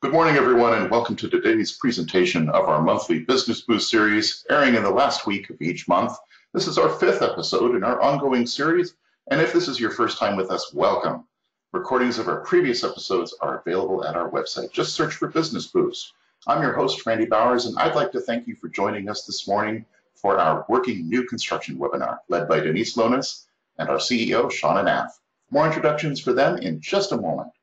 Good morning, everyone, and welcome to today's presentation of our monthly Business Boost series, airing in the last week of each month. This is our 5th episode in our ongoing series, and if this is your first time with us, welcome. Recordings of our previous episodes are available at our website. Just search for Business Boost. I'm your host, Randy Bowers, and I'd like to thank you for joining us this morning for our Working New Construction webinar, led by Denise Lonis and our CEO, Shauna Nath. More introductions for them in just a moment.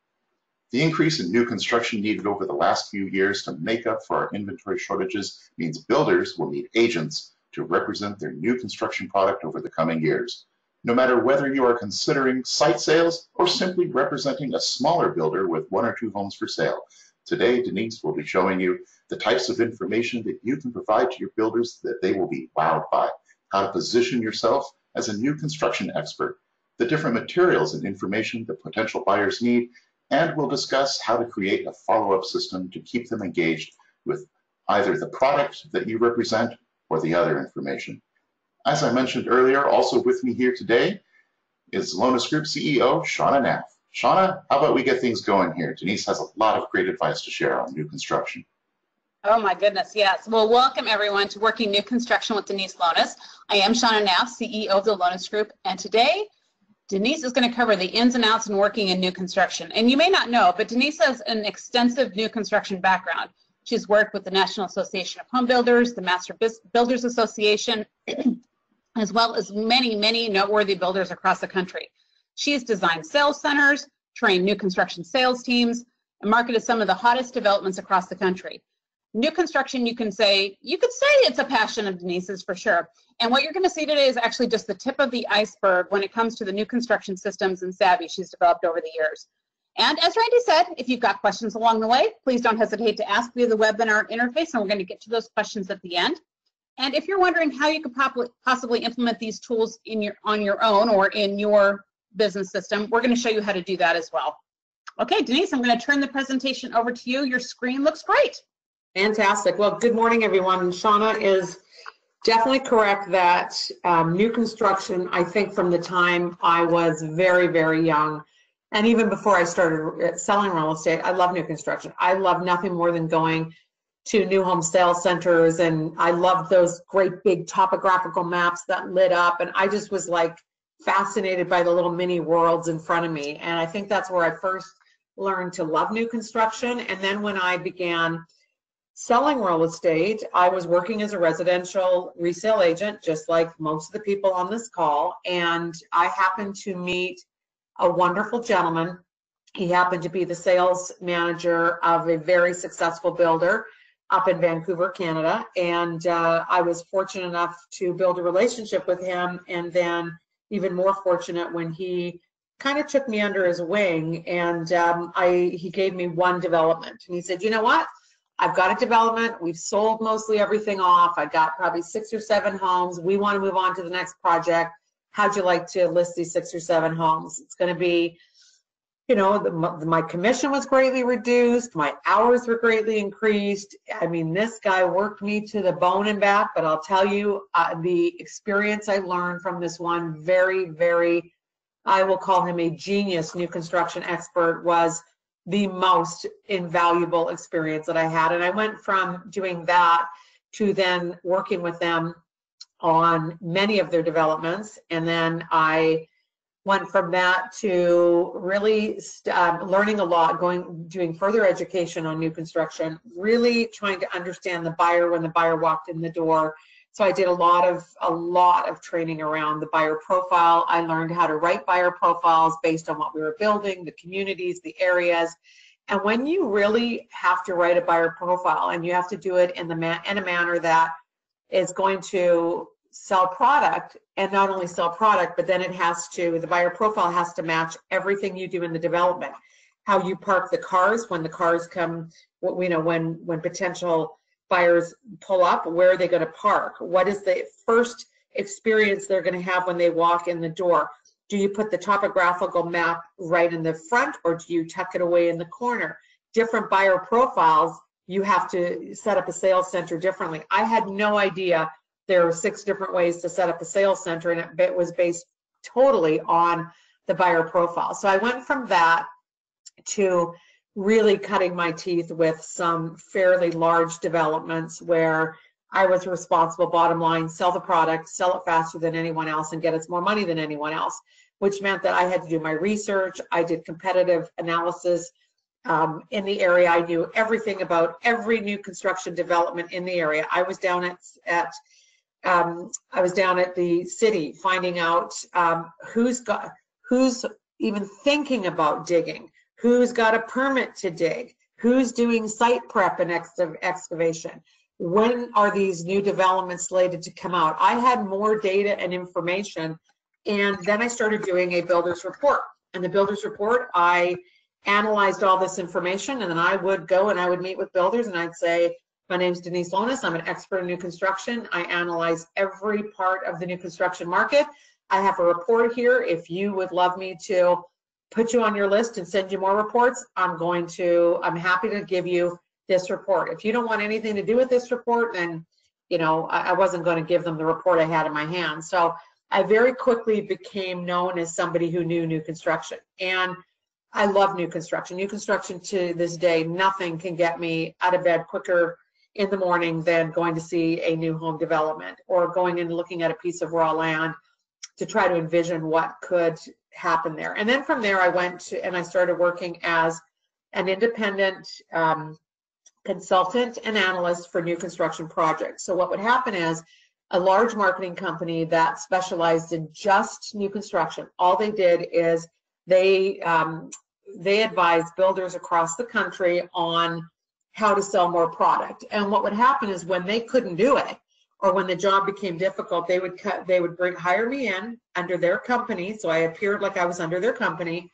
The increase in new construction needed over the last few years to make up for our inventory shortages means builders will need agents to represent their new construction product over the coming years. No matter whether you are considering site sales or simply representing a smaller builder with 1 or 2 homes for sale, today Denise will be showing you the types of information that you can provide to your builders that they will be wowed by, how to position yourself as a new construction expert, the different materials and information that potential buyers need, and we'll discuss how to create a follow-up system to keep them engaged with either the product that you represent or the other information. As I mentioned earlier, also with me here today is Lonis Group CEO, Shauna Nath. Shauna, how about we get things going here? Denise has a lot of great advice to share on new construction. Oh my goodness, yes. Well, welcome everyone to Working New Construction with Denise Lonis. I am Shauna Nath, CEO of the Lonis Group, and today Denise is going to cover the ins and outs in working in new construction. And you may not know, but Denise has an extensive new construction background. She's worked with the National Association of Home Builders, the Master Builders Association, as well as many, many noteworthy builders across the country. She has designed sales centers, trained new construction sales teams, and marketed some of the hottest developments across the country. New construction, you could say it's a passion of Denise's for sure. And what you're going to see today is actually just the tip of the iceberg when it comes to the new construction systems and savvy she's developed over the years. And as Randy said, if you've got questions along the way, please don't hesitate to ask via the webinar interface, and we're going to get to those questions at the end. And if you're wondering how you could possibly implement these tools on your own or in your business system, we're going to show you how to do that as well. Okay, Denise, I'm going to turn the presentation over to you. Your screen looks great. Fantastic. Well, good morning, everyone. Shauna is definitely correct that new construction, I think from the time I was very, very young, and even before I started selling real estate, I love new construction. I love nothing more than going to new home sales centers, and I loved those great big topographical maps that lit up, and I just was like fascinated by the little mini worlds in front of me. And I think that's where I first learned to love new construction. And then when I began selling real estate, I was working as a residential resale agent, just like most of the people on this call, and I happened to meet a wonderful gentleman. He happened to be the sales manager of a very successful builder up in Vancouver, Canada, and I was fortunate enough to build a relationship with him, and then even more fortunate when he kind of took me under his wing, and he gave me one development, and he said, you know what? I've got a development. We've sold mostly everything off. I got probably 6 or 7 homes. We want to move on to the next project. How'd you like to list these 6 or 7 homes? It's going to be, you know, my commission was greatly reduced. My hours were greatly increased. I mean, this guy worked me to the bone and back, but I'll tell you, the experience I learned from this one very, very, I will call him a genius new construction expert, was the most invaluable experience that I had. And I went from doing that to then working with them on many of their developments. And then I went from that to really learning a lot, doing further education on new construction, really trying to understand the buyer when the buyer walked in the door. So I did a lot of training around the buyer profile. I learned how to write buyer profiles based on what we were building, the communities, the areas. And when you really have to write a buyer profile, and you have to do it in a manner that is going to sell product, and not only sell product, but then the buyer profile has to match everything you do in the development. How you park the cars when the cars come, you know, when potential buyers pull up, where are they going to park? What is the first experience they're going to have when they walk in the door? Do you put the topographical map right in the front, or do you tuck it away in the corner? Different buyer profiles, you have to set up a sales center differently. I had no idea there were 6 different ways to set up a sales center, and it was based totally on the buyer profile. So I went from that to really cutting my teeth with some fairly large developments where I was responsible, bottom line, sell the product, sell it faster than anyone else, and get us more money than anyone else, which meant that I had to do my research. I did competitive analysis in the area. I knew everything about every new construction development in the area. I was down at the city finding out who's even thinking about digging, who's got a permit to dig, who's doing site prep and excavation. When are these new developments slated to come out? I had more data and information, and then I started doing a builder's report. And the builder's report, I analyzed all this information, and then I would go and I would meet with builders, and I'd say, my name's Denise Lonis. I'm an expert in new construction. I analyze every part of the new construction market. I have a report here. If you would love me to put you on your list and send you more reports, I'm happy to give you this report. If you don't want anything to do with this report, then, you know, I wasn't going to give them the report I had in my hand. So I very quickly became known as somebody who knew new construction. And I love new construction. New construction to this day, nothing can get me out of bed quicker in the morning than going to see a new home development or going and looking at a piece of raw land to try to envision what could happen there. And then from there, I went to, and I started working as an independent consultant and analyst for new construction projects. So what would happen is a large marketing company that specialized in just new construction, all they did is they advised builders across the country on how to sell more product. And what would happen is when they couldn't do it, or when the job became difficult, they would hire me in under their company. So I appeared like I was under their company,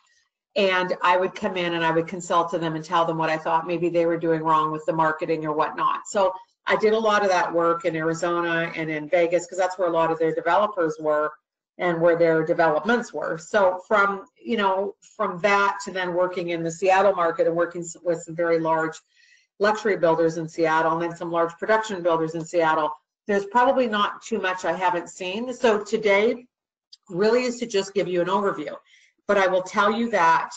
and I would come in and I would consult to them and tell them what I thought maybe they were doing wrong with the marketing or whatnot. So I did a lot of that work in Arizona and in Vegas, because that's where a lot of their developers were and where their developments were. So from that to then working in the Seattle market and working with some very large luxury builders in Seattle, and then some large production builders in Seattle, there's probably not too much I haven't seen. So today really is to just give you an overview. But I will tell you that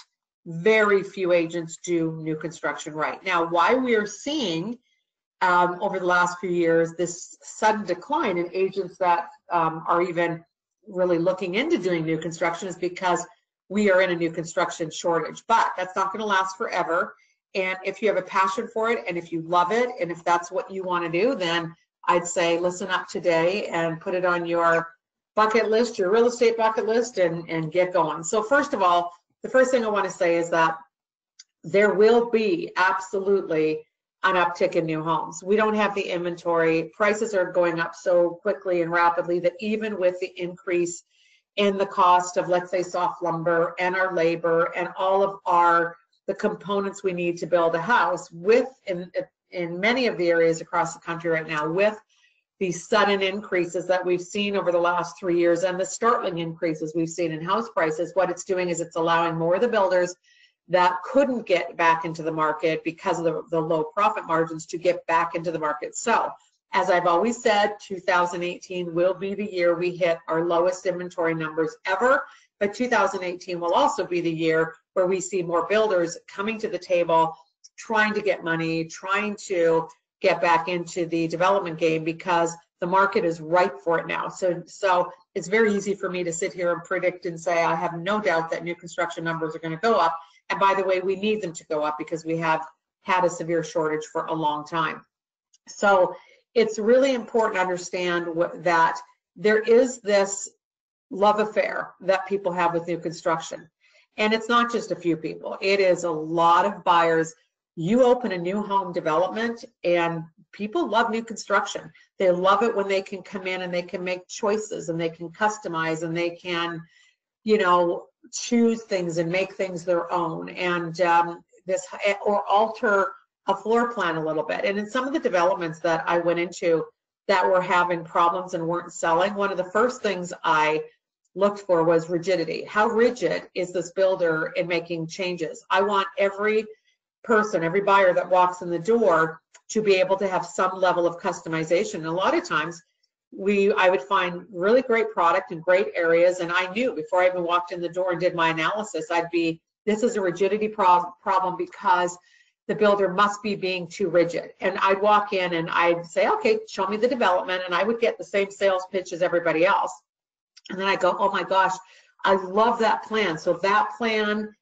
very few agents do new construction right. Now, why we are seeing over the last few years this sudden decline in agents that are even really looking into doing new construction is because we are in a new construction shortage. But that's not going to last forever. And if you have a passion for it, and if you love it, and if that's what you want to do, then I'd say listen up today and put it on your bucket list, your real estate bucket list, and get going. So first of all, the first thing I want to say is that there will be absolutely an uptick in new homes. We don't have the inventory. Prices are going up so quickly and rapidly that even with the increase in the cost of, let's say, soft lumber and our labor and all of the components we need to build a house, in many of the areas across the country right now, with the sudden increases that we've seen over the last 3 years and the startling increases we've seen in house prices, what it's doing is it's allowing more of the builders that couldn't get back into the market because of the low profit margins to get back into the market. So, as I've always said, 2018 will be the year we hit our lowest inventory numbers ever, but 2018 will also be the year where we see more builders coming to the table, trying to get money, trying to get back into the development game, because the market is ripe for it now. So it's very easy for me to sit here and predict and say I have no doubt that new construction numbers are going to go up. And by the way, we need them to go up because we have had a severe shortage for a long time. So it's really important to understand that there is this love affair that people have with new construction. And it's not just a few people. It is a lot of buyers. You open a new home development and people love new construction. They love it when they can come in and they can make choices and they can customize and they can, choose things and make things their own, and or alter a floor plan a little bit. And in some of the developments that I went into that were having problems and weren't selling, one of the first things I looked for was rigidity. How rigid is this builder in making changes? I want every person, every buyer that walks in the door to be able to have some level of customization. And a lot of times I would find really great product in great areas, and I knew before I even walked in the door and did my analysis, this this is a rigidity problem because the builder must be being too rigid. And I'd walk in and I'd say, okay, show me the development, and I would get the same sales pitch as everybody else. And then I go, oh my gosh, I love that plan. So that plan,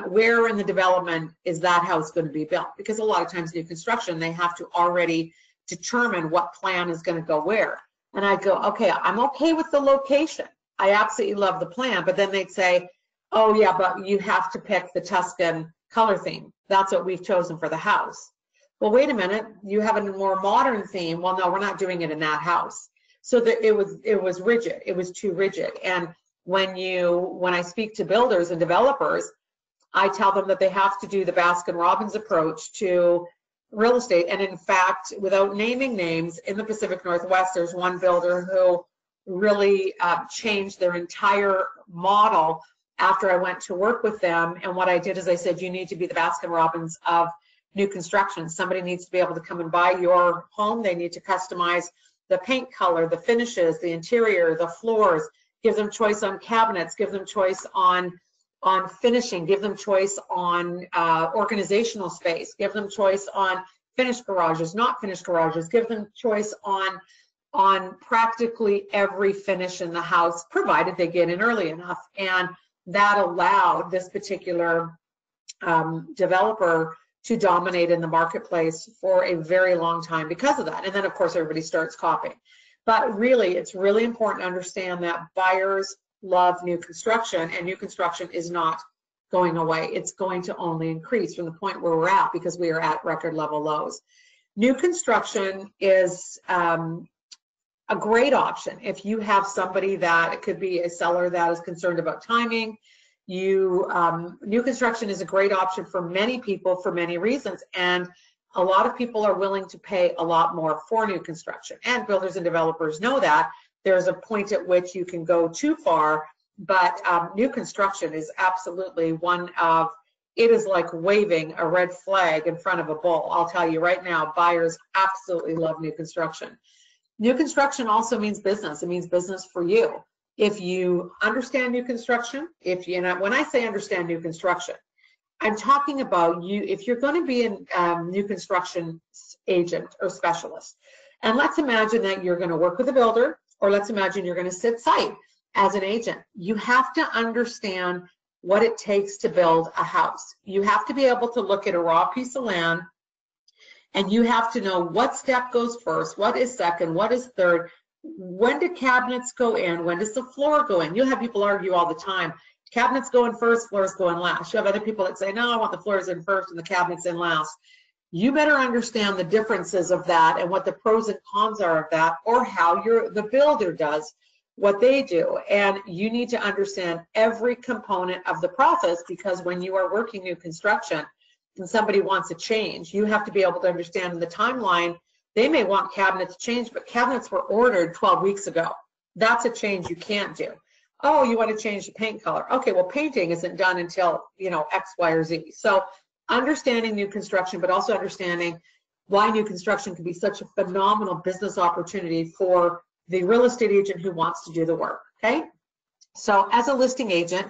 where in the development is that house going to be built? Because a lot of times new construction, they have to already determine what plan is going to go where. And I go, okay, I'm okay with the location. I absolutely love the plan. But then they'd say, oh yeah, but you have to pick the Tuscan color theme. That's what we've chosen for the house. Well, wait a minute, you have a more modern theme. Well, no, we're not doing it in that house. So that it was rigid. It was too rigid. And when I speak to builders and developers, I tell them that they have to do the Baskin-Robbins approach to real estate. And in fact, without naming names, in the Pacific Northwest, there's one builder who really changed their entire model after I went to work with them. And what I did is I said, you need to be the Baskin-Robbins of new construction. Somebody needs to be able to come and buy your home. They need to customize the paint color, the finishes, the interior, the floors, give them choice on cabinets, give them choice on finishing, give them choice on organizational space, give them choice on finished garages, not finished garages, give them choice on practically every finish in the house, provided they get in early enough. And that allowed this particular developer to dominate in the marketplace for a very long time because of that. And then of course everybody starts copying. But really, it's really important to understand that buyers love new construction, and new construction is not going away. It's going to only increase from the point where we're at, because we are at record level lows. New construction is a great option if you have somebody that, it could be a seller that is concerned about timing. New construction is a great option for many people for many reasons, and a lot of people are willing to pay a lot more for new construction, and builders and developers know that. There's a point at which you can go too far, but new construction is absolutely one of, it is like waving a red flag in front of a bull. I'll tell you right now, buyers absolutely love new construction. New construction also means business. It means business for you. If you understand new construction, when I say understand new construction, I'm talking about you, if you're going to be a new construction agent or specialist, and let's imagine that you're going to work with a builder, or let's imagine you're going to sit site as an agent. You have to understand what it takes to build a house. You have to be able to look at a raw piece of land, and you have to know what step goes first, what is second, what is third, when do cabinets go in, when does the floor go in. You'll have people argue all the time, cabinets go in first, floors go in last. You have other people that say, no, I want the floors in first and the cabinets in last. You better understand the differences of that and what the pros and cons are of that, or how the builder does what they do. And you need to understand every component of the process, because when you are working new construction and somebody wants a change, you have to be able to understand in the timeline. They may want cabinets changed, but cabinets were ordered 12 weeks ago. That's a change you can't do. Oh, you want to change the paint color. Okay, well, painting isn't done until, X, Y, or Z. So understanding new construction, but also understanding why new construction can be such a phenomenal business opportunity for the real estate agent who wants to do the work, okay? So as a listing agent,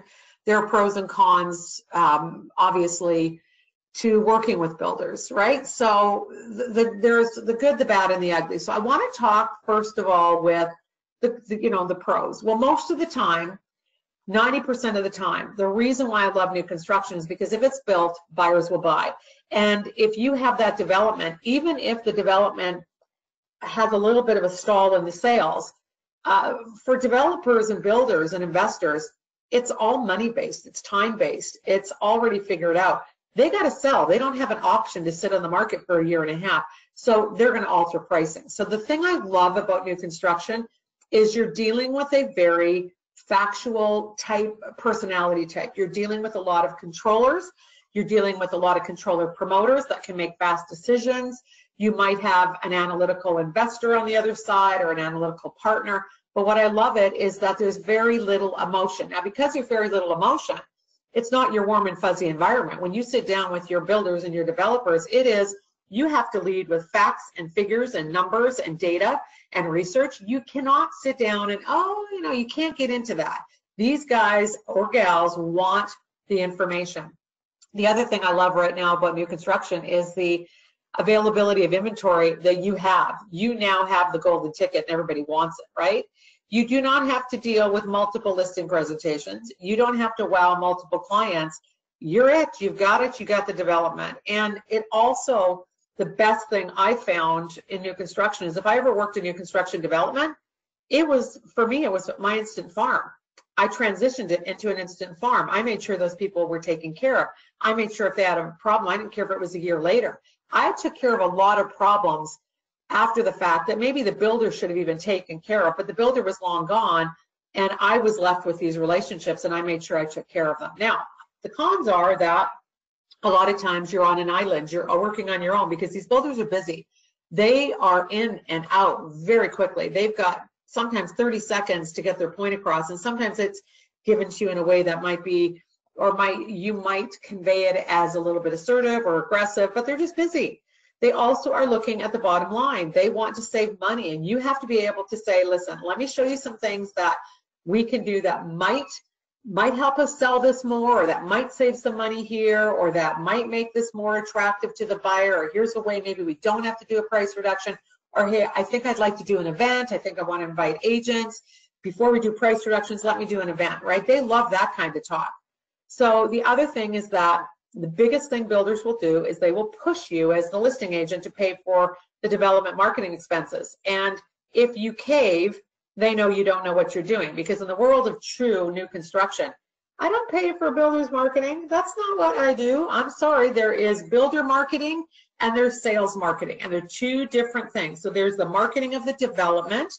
there are pros and cons, obviously, to working with builders, right? So there's the good, the bad, and the ugly. So I want to talk, first of all, with the pros. Well, most of the time, 90% of the time, the reason why I love new construction is because if it's built, buyers will buy. And if you have that development, even if the development has a little bit of a stall in the sales, for developers and builders and investors, it's all money-based, it's time-based, it's already figured out. They got to sell. They don't have an option to sit on the market for a year and a half. So they're going to alter pricing. So the thing I love about new construction is you're dealing with a very factual type, personality type. You're dealing with a lot of controllers. You're dealing with a lot of controller promoters that can make fast decisions. You might have an analytical investor on the other side or an analytical partner. But what I love it is that there's very little emotion. Now, because there's very little emotion, it's not your warm and fuzzy environment. When you sit down with your builders and your developers, you have to lead with facts and figures and numbers and data and research. You cannot sit down and, you can't get into that. These guys or gals want the information. The other thing I love right now about new construction is the availability of inventory that you have. You now have the golden ticket and everybody wants it, right? You do not have to deal with multiple listing presentations. You don't have to wow multiple clients. You're it, you've got it, you got the development. And it also, the best thing I found in new construction is if I ever worked in new construction development, it was, for me, it was my instant farm. I transitioned it into an instant farm. I made sure those people were taken care of. I made sure if they had a problem, I didn't care if it was a year later. I took care of a lot of problems after the fact that maybe the builder should have even taken care of, but the builder was long gone and I was left with these relationships and I made sure I took care of them. Now, the cons are that a lot of times you're on an island, you're working on your own because these builders are busy. They are in and out very quickly. They've got sometimes 30 seconds to get their point across, and sometimes it's given to you in a way that might be, or you might convey it as a little bit assertive or aggressive, but they're just busy. They also are looking at the bottom line. They want to save money, and you have to be able to say, listen, let me show you some things that we can do that might help us sell this more, or that might save some money here, or that might make this more attractive to the buyer, or here's a way maybe we don't have to do a price reduction, or hey, I think I'd like to do an event. I think I want to invite agents. Before we do price reductions, let me do an event, right? They love that kind of talk. So the other thing is that the biggest thing builders will do is they will push you as the listing agent to pay for the development marketing expenses. And if you cave, they know you don't know what you're doing, because in the world of true new construction, I don't pay for builder's marketing. That's not what I do. I'm sorry. There is builder marketing and there's sales marketing, and they're two different things. So there's the marketing of the development,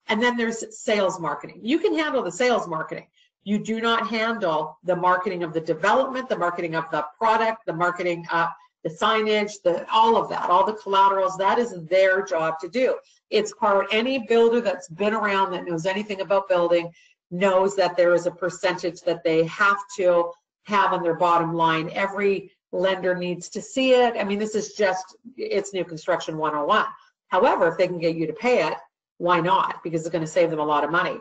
and then there's sales marketing. You can handle the sales marketing. You do not handle the marketing of the development, the marketing of the product, the marketing, the signage, all of that, all the collaterals. That is their job to do. It's any builder that's been around, that knows anything about building, knows that there is a percentage that they have to have on their bottom line. Every lender needs to see it. I mean, this is just, it's new construction 101. However, if they can get you to pay it, why not? Because it's going to save them a lot of money.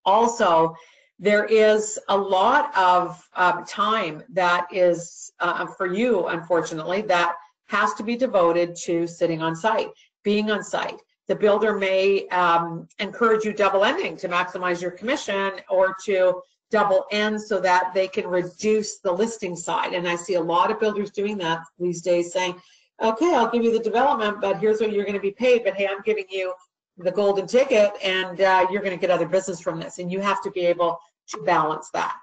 Also, there is a lot of time that is for you, unfortunately, that has to be devoted to sitting on site, being on site. The builder may encourage you double ending to maximize your commission, or to double end so that they can reduce the listing side. And I see a lot of builders doing that these days, saying, okay, I'll give you the development, but here's what you're going to be paid, but hey, I'm giving you the golden ticket, and you're going to get other business from this. And you have to be able to balance that.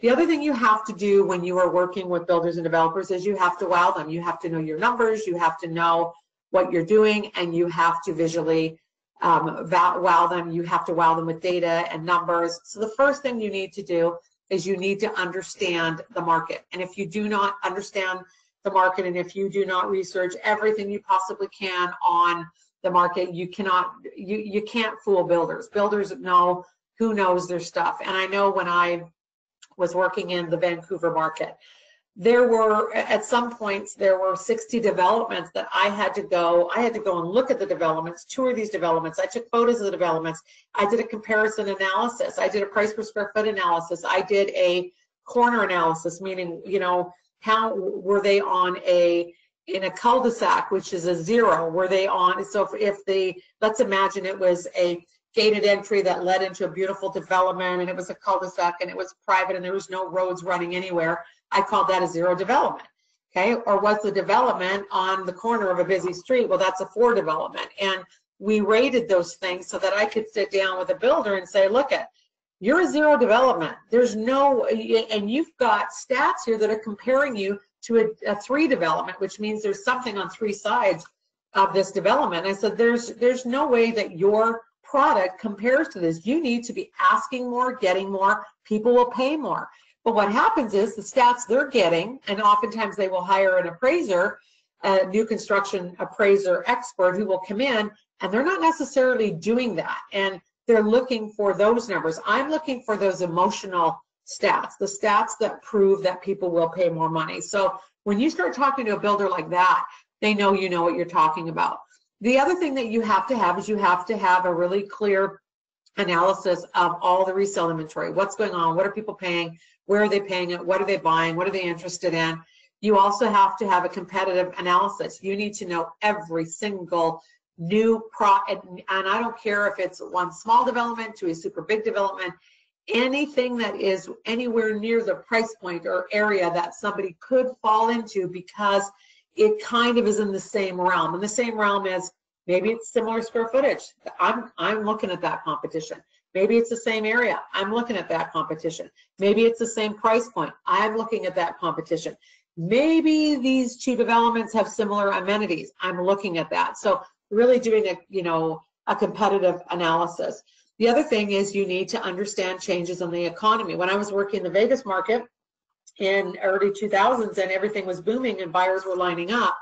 The other thing you have to do when you are working with builders and developers is you have to wow them. You have to know your numbers, you have to know what you're doing, and you have to visually wow them. You have to wow them with data and numbers. So the first thing you need to do is you need to understand the market. And if you do not understand the market, and if you do not research everything you possibly can on the market, you can't fool builders. Builders know who knows their stuff. And I know when I was working in the Vancouver market, there were, at some points, there were 60 developments that I had to go and look at the developments, tour these developments. I took photos of the developments. I did a comparison analysis. I did a price per square foot analysis. I did a corner analysis, meaning, you know, how were they on in a cul-de-sac, which is a 0, were they on, so let's imagine it was a gated entry that led into a beautiful development, and it was a cul-de-sac, and it was private, and there was no roads running anywhere. I called that a 0 development, okay? Or was the development on the corner of a busy street? Well, that's a 4 development. And we rated those things so that I could sit down with a builder and say, look, you're a 0 development. There's no, and you've got stats here that are comparing you to a 3 development, which means there's something on 3 sides of this development. And I said, there's no way that your product compares to this. You need to be asking more, getting more, people will pay more. But what happens is the stats they're getting, and oftentimes they will hire an appraiser, a new construction appraiser expert who will come in, and they're not necessarily doing that. And they're looking for those numbers. I'm looking for those emotional stats, the stats that prove that people will pay more money. So when you start talking to a builder like that, they know you know what you're talking about. The other thing that you have to have is you have to have a really clear analysis of all the resale inventory. What's going on? What are people paying? Where are they paying it? What are they buying? What are they interested in? You also have to have a competitive analysis. You need to know every single new and I don't care if it's one small development to a super big development, anything that is anywhere near the price point or area that somebody could fall into, because it kind of is in the same realm. And the same realm is maybe it's similar square footage. I'm looking at that competition. Maybe it's the same area. I'm looking at that competition. Maybe it's the same price point. I'm looking at that competition. Maybe these two developments have similar amenities. I'm looking at that. So really doing a competitive analysis. The other thing is you need to understand changes in the economy. When I was working in the Vegas market in early 2000s and everything was booming and buyers were lining up,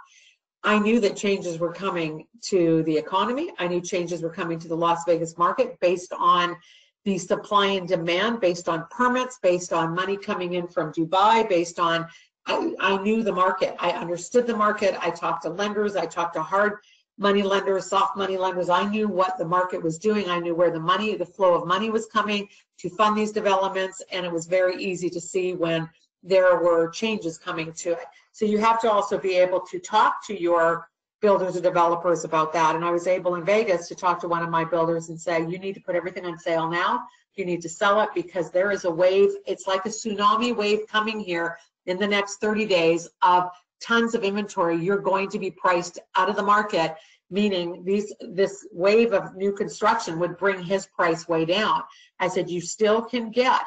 I knew that changes were coming to the economy. I knew changes were coming to the Las Vegas market based on the supply and demand, based on permits, based on money coming in from Dubai, based on, I knew the market. I understood the market. I talked to lenders. I talked to hard money lenders, soft money lenders. I knew what the market was doing. I knew where the flow of money was coming to fund these developments. And it was very easy to see when there were changes coming to it. So you have to also be able to talk to your builders or developers about that. And I was able in Vegas to talk to one of my builders and say, you need to put everything on sale now. You need to sell it because there is a wave. It's like a tsunami wave coming here in the next 30 days of tons of inventory. You're going to be priced out of the market, meaning this wave of new construction would bring his price way down. I said, you still can get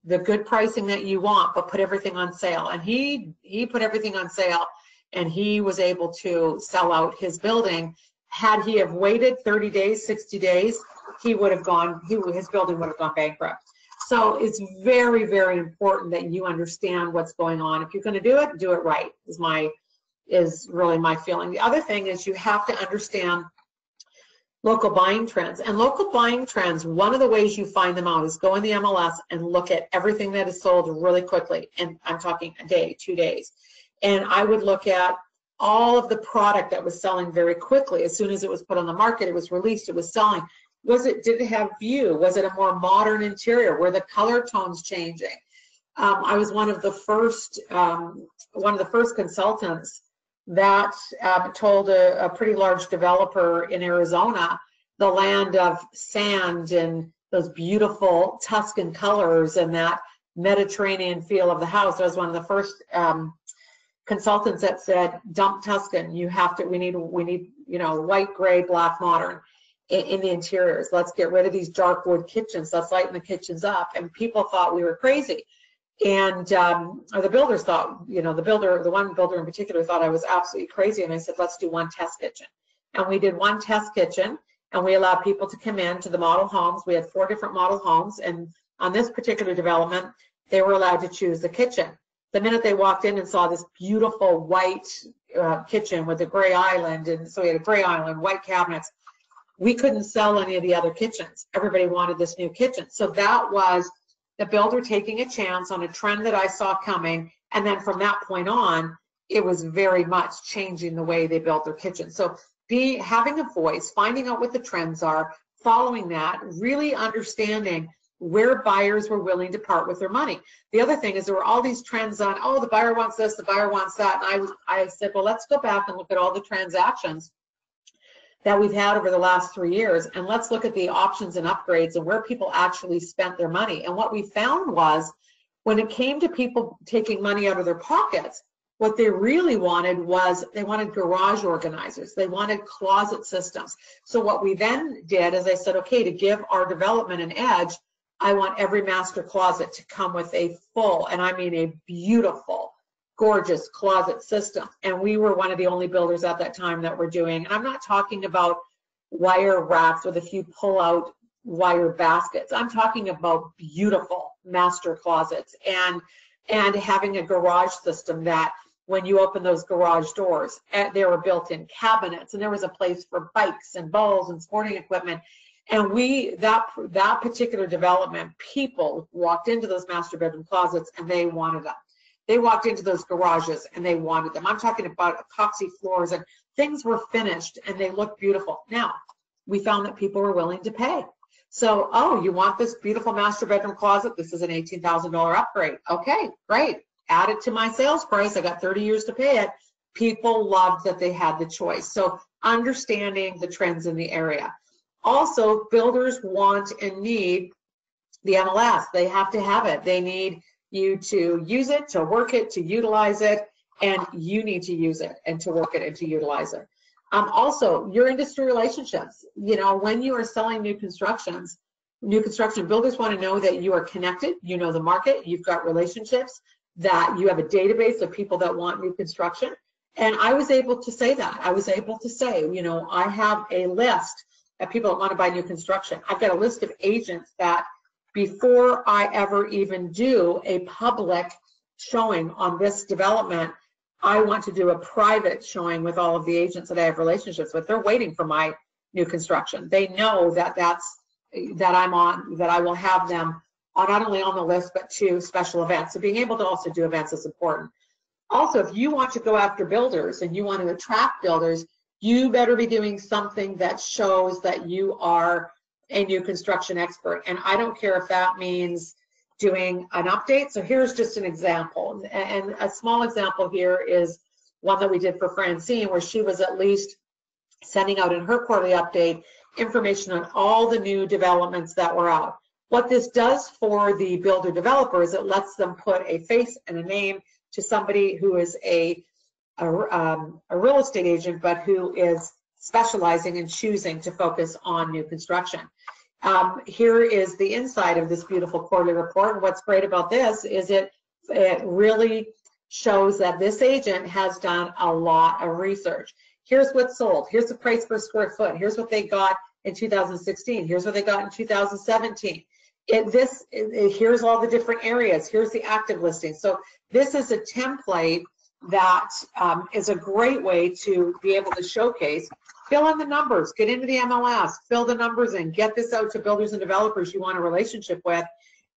the good pricing that you want, but put everything on sale. And he put everything on sale, and he was able to sell out his building. Had he have waited 30 days, 60 days, he would have gone, his building would have gone bankrupt. So it's very, very important that you understand what's going on. If you're going to do it right, is really my feeling. The other thing is you have to understand local buying trends. And local buying trends, one of the ways you find them out is go in the MLS and look at everything that is sold really quickly. And I'm talking a day, 2 days. And I would look at all of the product that was selling very quickly. As soon as it was put on the market, it was released, it was selling. Did it have view? Was it a more modern interior? Were the color tones changing? I was one of the first consultants that told a pretty large developer in Arizona, the land of sand and those beautiful Tuscan colors and that Mediterranean feel of the house. I was one of the first consultants that said, dump Tuscan. We need white, gray, black, modern in the interiors. Let's get rid of these dark wood kitchens. Let's lighten the kitchens up. And people thought we were crazy. And or the builders thought, the one builder in particular thought I was absolutely crazy. And I said, let's do one test kitchen. And we did one test kitchen, and we allowed people to come in to the model homes. We had 4 different model homes, and on this particular development, they were allowed to choose the kitchen. The minute they walked in and saw this beautiful white kitchen with a gray island, and so we had a gray island, white cabinets, we couldn't sell any of the other kitchens. Everybody wanted this new kitchen. So that was the builder taking a chance on a trend that I saw coming, and then from that point on, it was very much changing the way they built their kitchen. So having a voice, finding out what the trends are, following that, really understanding where buyers were willing to part with their money. The other thing is there were all these trends on, oh, the buyer wants this, the buyer wants that, and I said, well, let's go back and look at all the transactions that we've had over the last 3 years, and let's look at the options and upgrades and where people actually spent their money. And what we found was, when it came to people taking money out of their pockets, what they really wanted was they wanted garage organizers. They wanted closet systems. So what we then did is I said, okay, to give our development an edge, I want every master closet to come with a full, and I mean a beautiful, gorgeous closet system. And we were one of the only builders at that time that were doing, and I'm not talking about wire racks with a few pull-out wire baskets. I'm talking about beautiful master closets and having a garage system that when you open those garage doors, there were built-in cabinets, and there was a place for bikes and balls and sporting equipment. And that particular development, people walked into those master bedroom closets and they wanted them. They walked into those garages and they wanted them. I'm talking about epoxy floors, and things were finished and they looked beautiful. Now, we found that people were willing to pay. So, oh, you want this beautiful master bedroom closet? This is an $18,000 upgrade. Okay, great. add it to my sales price. I got 30 years to pay it. People loved that they had the choice. So understanding the trends in the area. Also, builders want and need the MLS. They have to have it. They need you to use it, to work it, to utilize it, and you need to use it and to work it and to utilize it. Also, your industry relationships. You know, when you are selling new construction, builders want to know that you are connected, you know the market, you've got relationships, that you have a database of people that want new construction. And I was able to say that. I was able to say, you know, I have a list of people that want to buy new construction. I've got a list of agents that before I ever even do a public showing on this development, I want to do a private showing with all of the agents that I have relationships with. They're waiting for my new construction. They know that I will have them on, not only on the list, but to special events. So being able to also do events is important. Also, if you want to go after builders and you want to attract builders, you better be doing something that shows that you are a new construction expert. And I don't care if that means doing an update. So here's just an example. And a small example here is one that we did for Francine, where she was at least sending out in her quarterly update information on all the new developments that were out. What this does for the builder developer is it lets them put a face and a name to somebody who is a real estate agent, but who is specializing and choosing to focus on new construction. Here is the inside of this beautiful quarterly report. What's great about this is it really shows that this agent has done a lot of research. Here's what's sold. Here's the price per square foot. Here's what they got in 2016. Here's what they got in 2017. Here's all the different areas. Here's the active listings. So this is a template that is a great way to be able to showcase. Fill in the numbers, get into the MLS, fill the numbers in, get this out to builders and developers you want a relationship with,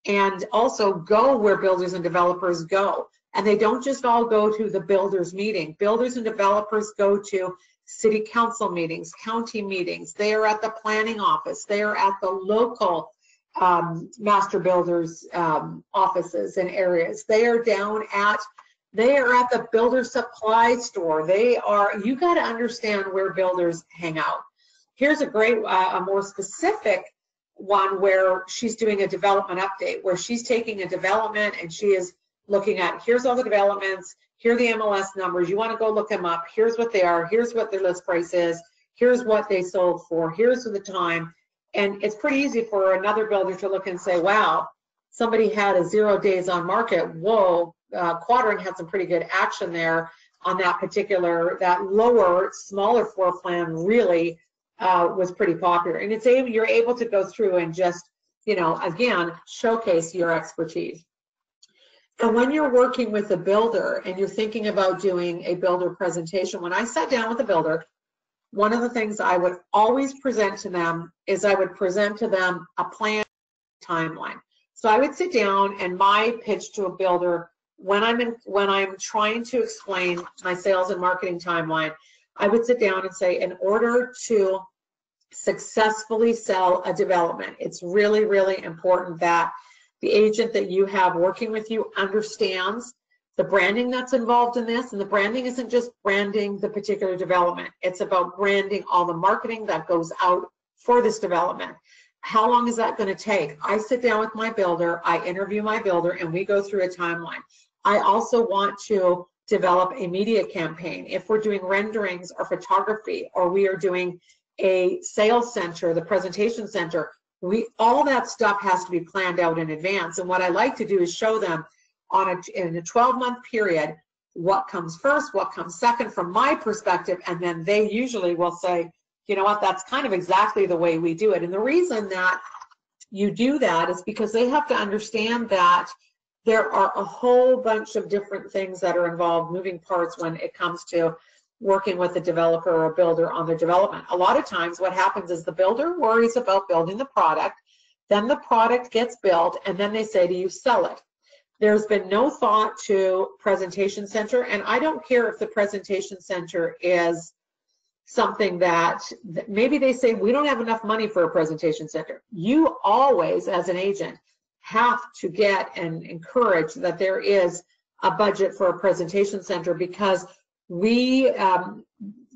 and also go where builders and developers go. And they don't just all go to the builders meeting. Builders and developers go to city council meetings, county meetings. They are at the planning office. They are at the local master builders offices and areas. They are at the builder supply store. You got to understand where builders hang out. Here's a great, a more specific one where she's doing a development update, where she's taking a development and she is looking at, here's all the developments, here are the MLS numbers, you want to go look them up, here's what they are, here's what their list price is, here's what they sold for, here's the time. And it's pretty easy for another builder to look and say, wow, somebody had a 0 days on market. Whoa, Quadrant had some pretty good action there on that lower, smaller floor plan really was pretty popular. And you're able to go through and just, again, showcase your expertise. And when you're working with a builder and you're thinking about doing a builder presentation, when I sat down with a builder, one of the things I would always present to them is I would present to them a plan timeline. So I would sit down, and my pitch to a builder when I'm trying to explain my sales and marketing timeline, I would sit down and say, in order to successfully sell a development, it's really, really important that the agent that you have working with you understands the branding that's involved in this. And the branding isn't just branding the particular development. It's about branding all the marketing that goes out for this development. How long is that going to take? I sit down with my builder, I interview my builder, and we go through a timeline. I also want to develop a media campaign. If we're doing renderings or photography, or we are doing a sales center, the presentation center, all that stuff has to be planned out in advance. And what I like to do is show them in a 12-month period what comes first, what comes second from my perspective, and then they usually will say, you know what, that's kind of exactly the way we do it. And the reason that you do that is because they have to understand that there are a whole bunch of different things that are involved, moving parts, when it comes to working with a developer or a builder on their development. A lot of times what happens is the builder worries about building the product, then the product gets built, and then they say to you, sell it. There's been no thought to presentation center, and I don't care if the presentation center is something that maybe they say, we don't have enough money for a presentation center. You always, as an agent, have to get and encourage that there is a budget for a presentation center, because we,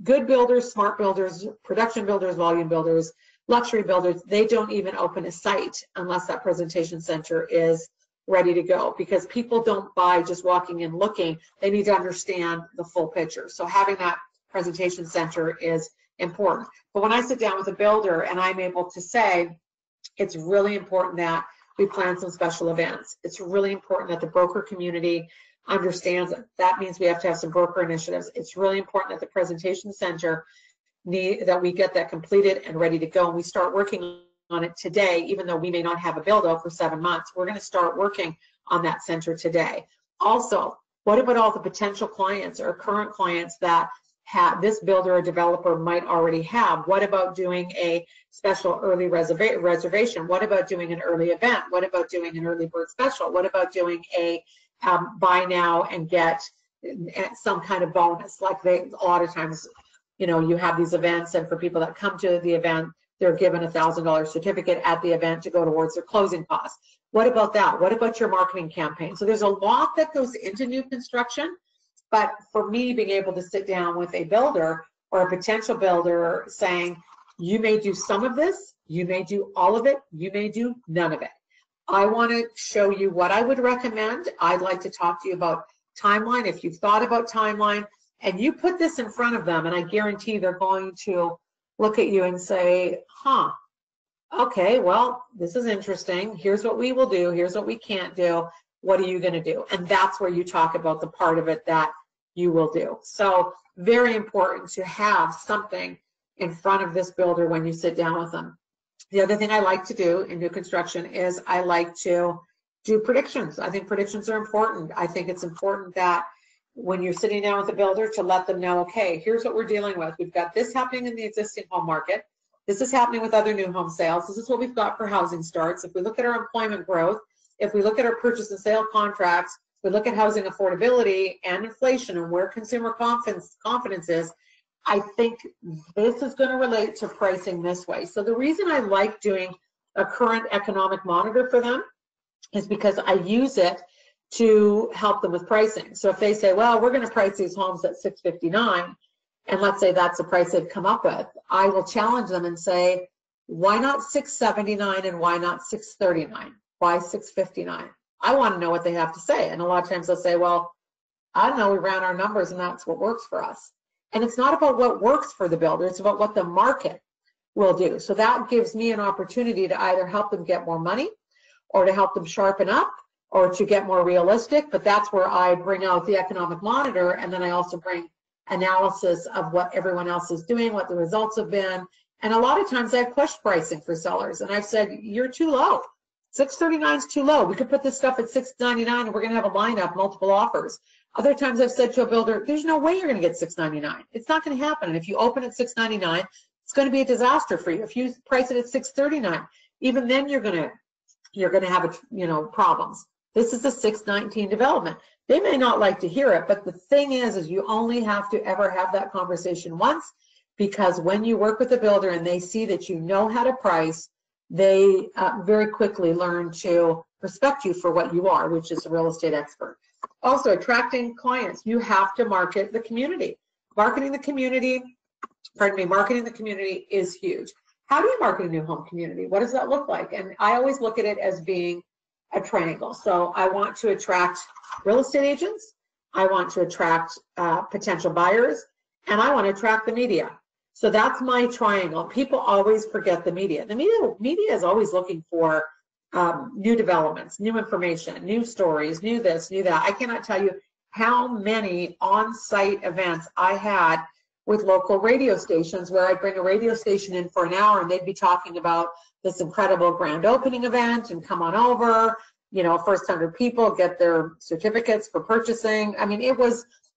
good builders, smart builders, production builders, volume builders, luxury builders, they don't even open a site unless that presentation center is ready to go, because people don't buy just walking in looking. They need to understand the full picture. So having that presentation center is important. But when I sit down with a builder and I'm able to say, it's really important that we plan some special events. It's really important that the broker community understands that. That means we have to have some broker initiatives. It's really important that the presentation center that we get that completed and ready to go, and we start working on it today, even though we may not have a build out for 7 months. We're going to start working on that center today. Also, what about all the potential clients or current clients that this builder or developer might already have? What about doing a special early reservation? What about doing an early event? What about doing an early bird special? What about doing a buy now and get some kind of bonus? Like a lot of times, you know, you have these events, and for people that come to the event, they're given a $1,000 certificate at the event to go towards their closing costs. What about that? What about your marketing campaign? So there's a lot that goes into new construction. But for me, being able to sit down with a builder or a potential builder saying, you may do some of this, you may do all of it, you may do none of it. I want to show you what I would recommend. I'd like to talk to you about timeline. If you've thought about timeline and you put this in front of them, and I guarantee they're going to look at you and say, okay, well, this is interesting. Here's what we will do. Here's what we can't do. What are you going to do? And that's where you talk about the part of it that you will do. So very important to have something in front of this builder when you sit down with them. The other thing I like to do in new construction is I like to do predictions. I think predictions are important. I think it's important that when you're sitting down with a builder to let them know, okay, here's what we're dealing with. We've got this happening in the existing home market. This is happening with other new home sales. This is what we've got for housing starts. If we look at our employment growth, if we look at our purchase and sale contracts, we look at housing affordability and inflation and where consumer confidence is, I think this is going to relate to pricing this way. So the reason I like doing a current economic monitor for them is because I use it to help them with pricing. So if they say, well, we're going to price these homes at $659, and let's say that's the price they've come up with, I will challenge them and say, why not $679 and why not $639? Why $659? I want to know what they have to say. And a lot of times they'll say, well, I don't know, we ran our numbers and that's what works for us. And it's not about what works for the builder, it's about what the market will do. So that gives me an opportunity to either help them get more money or to help them sharpen up or to get more realistic. But that's where I bring out the economic monitor, and then I also bring analysis of what everyone else is doing, what the results have been. And a lot of times I've pushed pricing for sellers and I've said, you're too low. $639 is too low. We could put this stuff at $699 and we're going to have a lineup, multiple offers. Other times I've said to a builder, there's no way you're going to get $699. It's not going to happen. And if you open at $699, it's going to be a disaster for you. If you price it at $639, even then you're going to have problems. This is a $619 development. They may not like to hear it, but the thing is you only have to ever have that conversation once, because when you work with a builder and they see that you know how to price, they very quickly learn to respect you for what you are, which is a real estate expert. Also, attracting clients. You have to market the community. Marketing the community is huge. How do you market a new home community? What does that look like? And I always look at it as being a triangle. So I want to attract real estate agents, I want to attract potential buyers, and I want to attract the media. So that's my triangle. People always forget the media. The media is always looking for new developments, new information, new stories, new this, new that. I cannot tell you how many on-site events I had with local radio stations where I'd bring a radio station in for an hour and they'd be talking about this incredible grand opening event and come on over, first 100 people get their certificates for purchasing. I mean,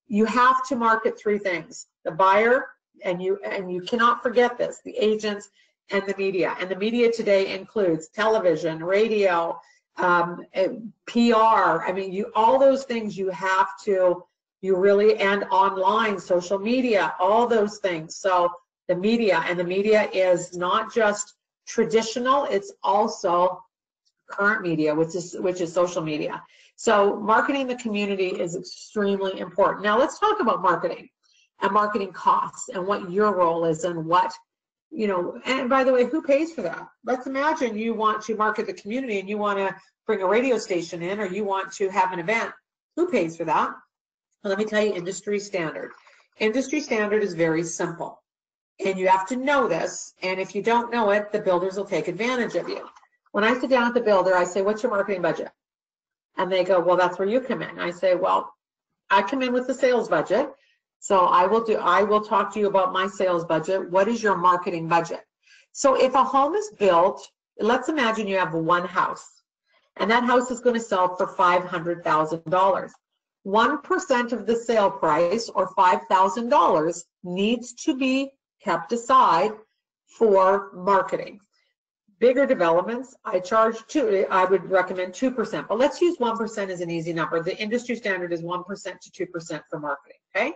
you have to market three things: the buyer, and you cannot forget this, the agents and the media. And the media today includes television, radio, PR. I mean, all those things and online, social media, all those things. So the media is not just traditional, it's also current media, which is social media. So marketing the community is extremely important. Now let's talk about marketing and marketing costs and what your role is and what, you know, and by the way, who pays for that? Let's imagine you want to market the community and you want to bring a radio station in, or you want to have an event. Who pays for that? Well, let me tell you, industry standard. Industry standard is very simple. And you have to know this. And if you don't know it, the builders will take advantage of you. When I sit down with the builder, I say, what's your marketing budget? And they go, well, that's where you come in. I say, well, I come in with the sales budget. So I will talk to you about my sales budget. What is your marketing budget? So if a home is built, let's imagine you have one house, and that house is going to sell for $500,000. 1% of the sale price, or $5,000, needs to be kept aside for marketing. Bigger developments, I would recommend 2%, but let's use 1% as an easy number. The industry standard is 1% to 2% for marketing, okay?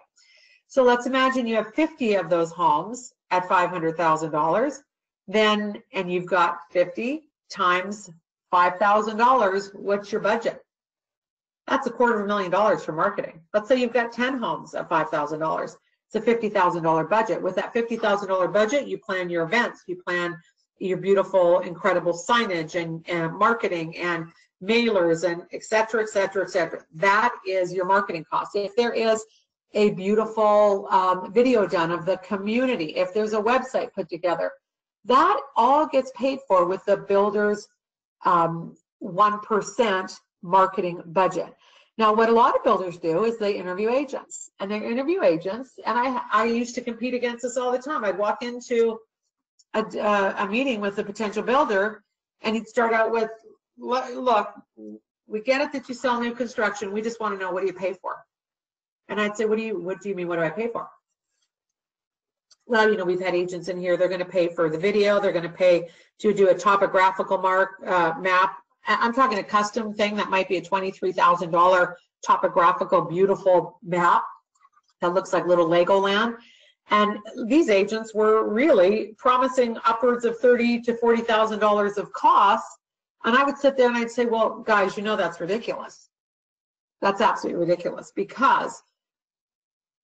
So let's imagine you have 50 of those homes at $500,000, then, and you've got 50 times $5,000, what's your budget? That's $250,000 for marketing. Let's say you've got 10 homes at $5,000. It's a $50,000 budget. With that $50,000 budget, you plan your events, you plan your beautiful, incredible signage and marketing and mailers and et cetera, et cetera, et cetera. That is your marketing cost. If there is a beautiful video done of the community, if there's a website put together, that all gets paid for with the builder's 1% marketing budget. Now, what a lot of builders do is they interview agents, and they interview agents, and I used to compete against this all the time. I'd walk into a meeting with a potential builder, and he'd start out with, look, we get it that you sell new construction. We just want to know, what do you pay for? And I'd say, what do you mean, what do I pay for? Well, you know, we've had agents in here, they're going to pay for the video, they're going to pay to do a topographical map. I'm talking a custom thing that might be a $23,000 topographical, beautiful map that looks like little Legoland. And these agents were really promising upwards of $30,000 to $40,000 of costs. And I would sit there and I'd say, well, guys, you know, that's ridiculous. That's absolutely ridiculous, because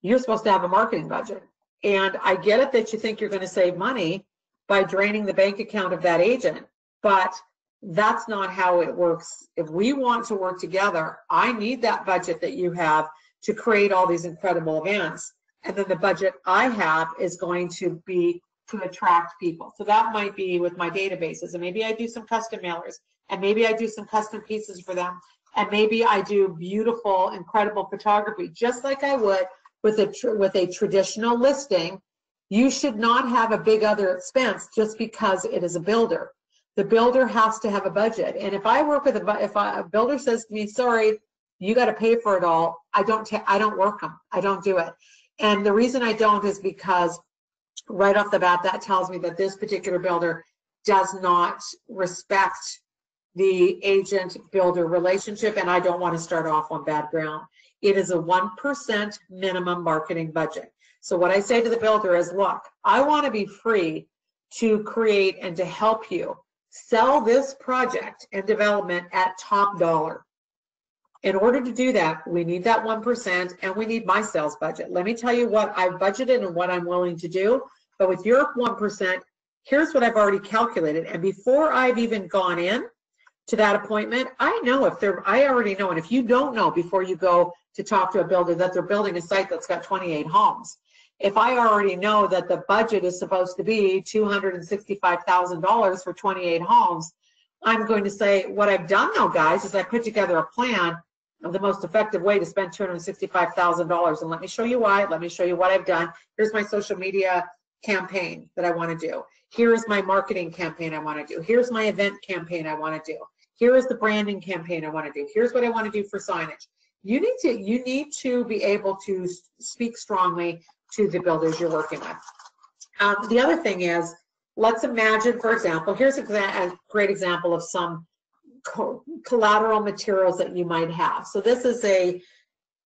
you're supposed to have a marketing budget. And I get it that you think you're going to save money by draining the bank account of that agent, but that's not how it works. If we want to work together, I need that budget that you have to create all these incredible events. And then the budget I have is going to be to attract people. So that might be with my databases, and maybe I do some custom mailers, and maybe I do some custom pieces for them, and maybe I do beautiful, incredible photography, just like I would with a traditional listing. You should not have a big other expense just because it is a builder. The builder has to have a budget. And if I work with if a builder says to me, sorry, you got to pay for it all, I don't work them. I don't do it. And the reason I don't is because right off the bat, that tells me that this particular builder does not respect the agent-builder relationship, and I don't want to start off on bad ground. It is a 1% minimum marketing budget. So what I say to the builder is, look, I want to be free to create and to help you sell this project and development at top dollar. In order to do that, we need that 1%, and we need my sales budget. Let me tell you what I've budgeted and what I'm willing to do. But with your 1%, here's what I've already calculated. And before I've even gone in to that appointment, I already know. And if you don't know before you go to talk to a builder that they're building a site that's got 28 homes, if I already know that the budget is supposed to be $265,000 for 28 homes, I'm going to say, what I've done now, guys, is I put together a plan of the most effective way to spend $265,000. And let me show you why. Let me show you what I've done. Here's my social media campaign that I want to do. Here's my marketing campaign I want to do. Here's my event campaign I want to do. Here is the branding campaign I want to do. Here's what I want to do for signage. You need to be able to speak strongly to the builders you're working with. The other thing is, let's imagine, for example, here's a great example of some collateral materials that you might have. So this is a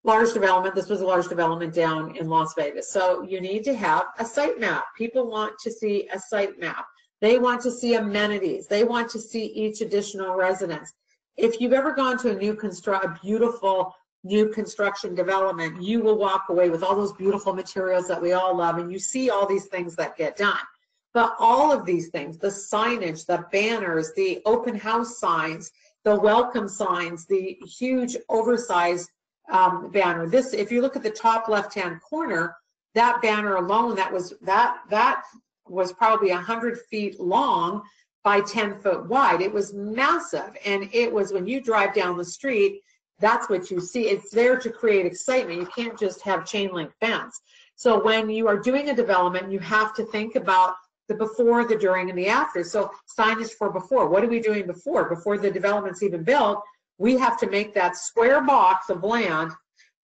large development. This was a large development down in Las Vegas. So you need to have a site map. People want to see a site map. They want to see amenities. They want to see each additional residence. If you've ever gone to a beautiful new construction development, you will walk away with all those beautiful materials that we all love, and you see all these things that get done. But all of these things, the signage, the banners, the open house signs, the welcome signs, the huge oversized banner. This, if you look at the top left-hand corner, that banner alone, that was probably 100 feet long by 10 foot wide. It was massive, and it was, when you drive down the street, that's what you see. It's there to create excitement. You can't just have chain link fence. So when you are doing a development, you have to think about the before, the during, and the after. So signage for before. What are we doing before the development's even built? We have to make that square box of land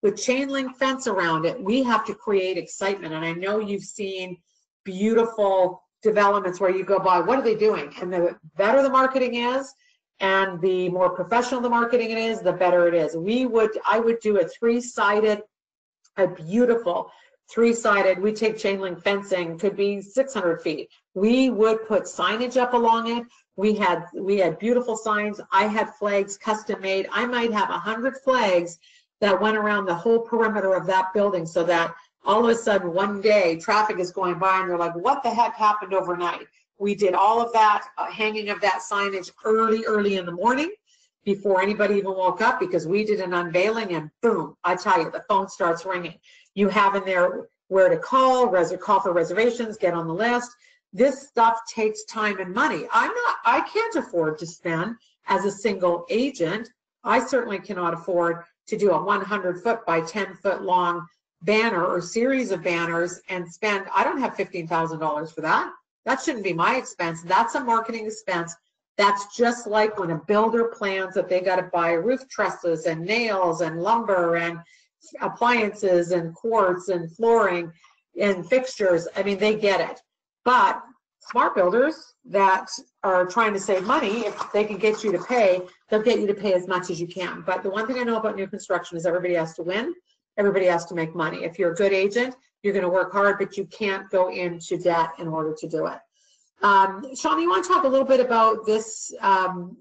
with chain link fence around it. We have to create excitement. And I know you've seen beautiful developments where you go by, what are they doing? And the better the marketing is, and the more professional the marketing it is, the better it is. I would do a beautiful three-sided, we take chain link fencing, could be 600 feet. We would put signage up along it. We had beautiful signs. I had flags custom made. I might have 100 flags that went around the whole perimeter of that building, so that all of a sudden one day traffic is going by and they're like, what the heck happened overnight? We did all of that, hanging of that signage early in the morning before anybody even woke up, because we did an unveiling, and boom, I tell you, the phone starts ringing. You have in there where to call for reservations, get on the list. This stuff takes time and money. I can't afford to spend as a single agent. I certainly cannot afford to do a 100-foot by 10-foot long banner or series of banners and spend, I don't have $15,000 for that. That shouldn't be my expense. That's a marketing expense. That's just like when a builder plans that they got to buy roof trusses and nails and lumber and appliances and quartz and flooring and fixtures. I mean, they get it. But smart builders that are trying to save money, if they can get you to pay, they'll get you to pay as much as you can. But the one thing I know about new construction is everybody has to win. Everybody has to make money. If you're a good agent, you're going to work hard, but you can't go into debt in order to do it. Shauna, you want to talk a little bit about this?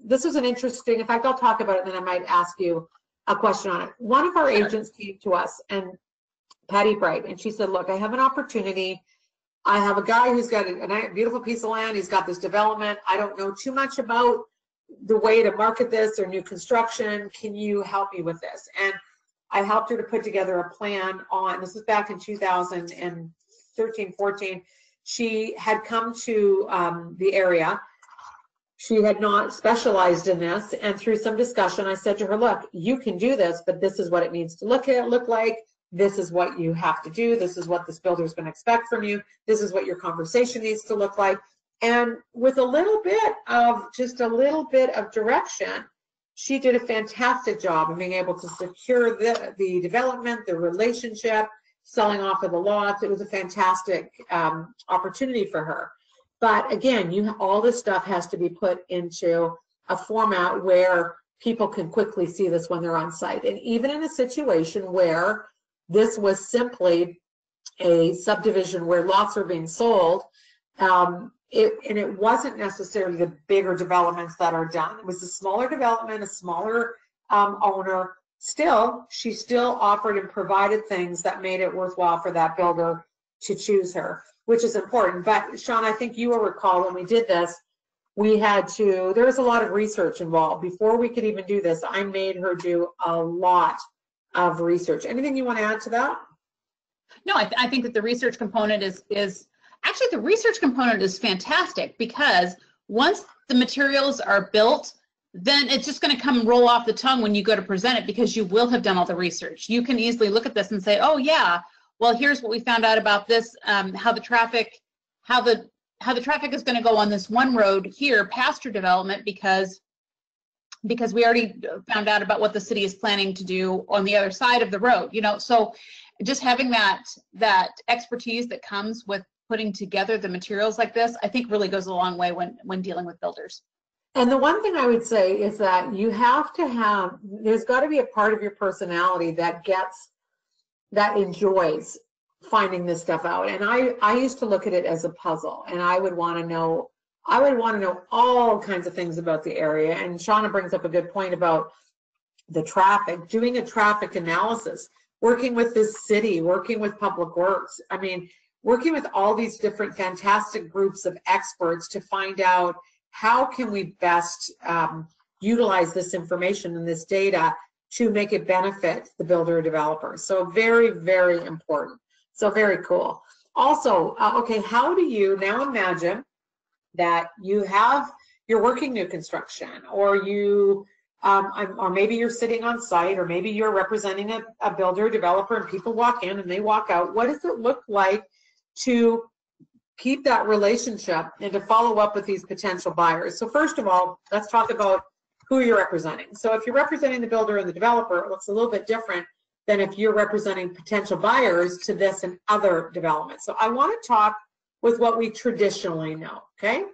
This was an interesting, in fact, I'll talk about it and then I might ask you a question on it. One of our agents came to us, and Patty Bright, and she said, look, I have an opportunity. I have a guy who's got a beautiful piece of land. He's got this development. I don't know too much about the way to market this or new construction. Can you help me with this? And I helped her to put together a plan on, this was back in 2013, 14. She had come to the area. She had not specialized in this, and through some discussion, I said to her, look, you can do this, but this is what it needs to look like. This is what you have to do. This is what this builder is going to expect from you. This is what your conversation needs to look like. And with just a little bit of direction, she did a fantastic job of being able to secure the development, the relationship, selling off of the lots. It was a fantastic opportunity for her. But again, all this stuff has to be put into a format where people can quickly see this when they're on site. And even in a situation where this was simply a subdivision where lots are being sold, it wasn't necessarily the bigger developments that are done. It was a smaller development, a smaller owner. She still offered and provided things that made it worthwhile for that builder to choose her, which is important. But Sean, I think you will recall when we did this, there was a lot of research involved. Before we could even do this, I made her do a lot of research. Anything you want to add to that? No, I think that the research component is actually, the research component is fantastic, because once the materials are built, then it's just going to come and roll off the tongue when you go to present it, because you will have done all the research. You can easily look at this and say, oh yeah, well, here's what we found out about this, how the traffic is going to go on this one road here past your development, because we already found out about what the city is planning to do on the other side of the road. So just having that expertise that comes with putting together the materials like this, I think really goes a long way when dealing with builders. And the one thing I would say is that there's got to be a part of your personality that enjoys finding this stuff out. And I used to look at it as a puzzle, and I would want to know I would want to know all kinds of things about the area. And Shauna brings up a good point about the traffic, doing a traffic analysis, working with this city, working with Public Works. I mean, working with all these different fantastic groups of experts to find out how can we best utilize this information and this data to make it benefit the builder or developer. So very, very important. So very cool. Also, okay, how do you now imagine that you're working new construction, or or maybe you're sitting on site, or maybe you're representing a builder or developer, and people walk in and they walk out. What does it look like to keep that relationship and to follow up with these potential buyers? So first of all, let's talk about who you're representing. So if you're representing the builder and the developer, it looks a little bit different than if you're representing potential buyers to this and other developments. So I want to talk with what we traditionally know, okay?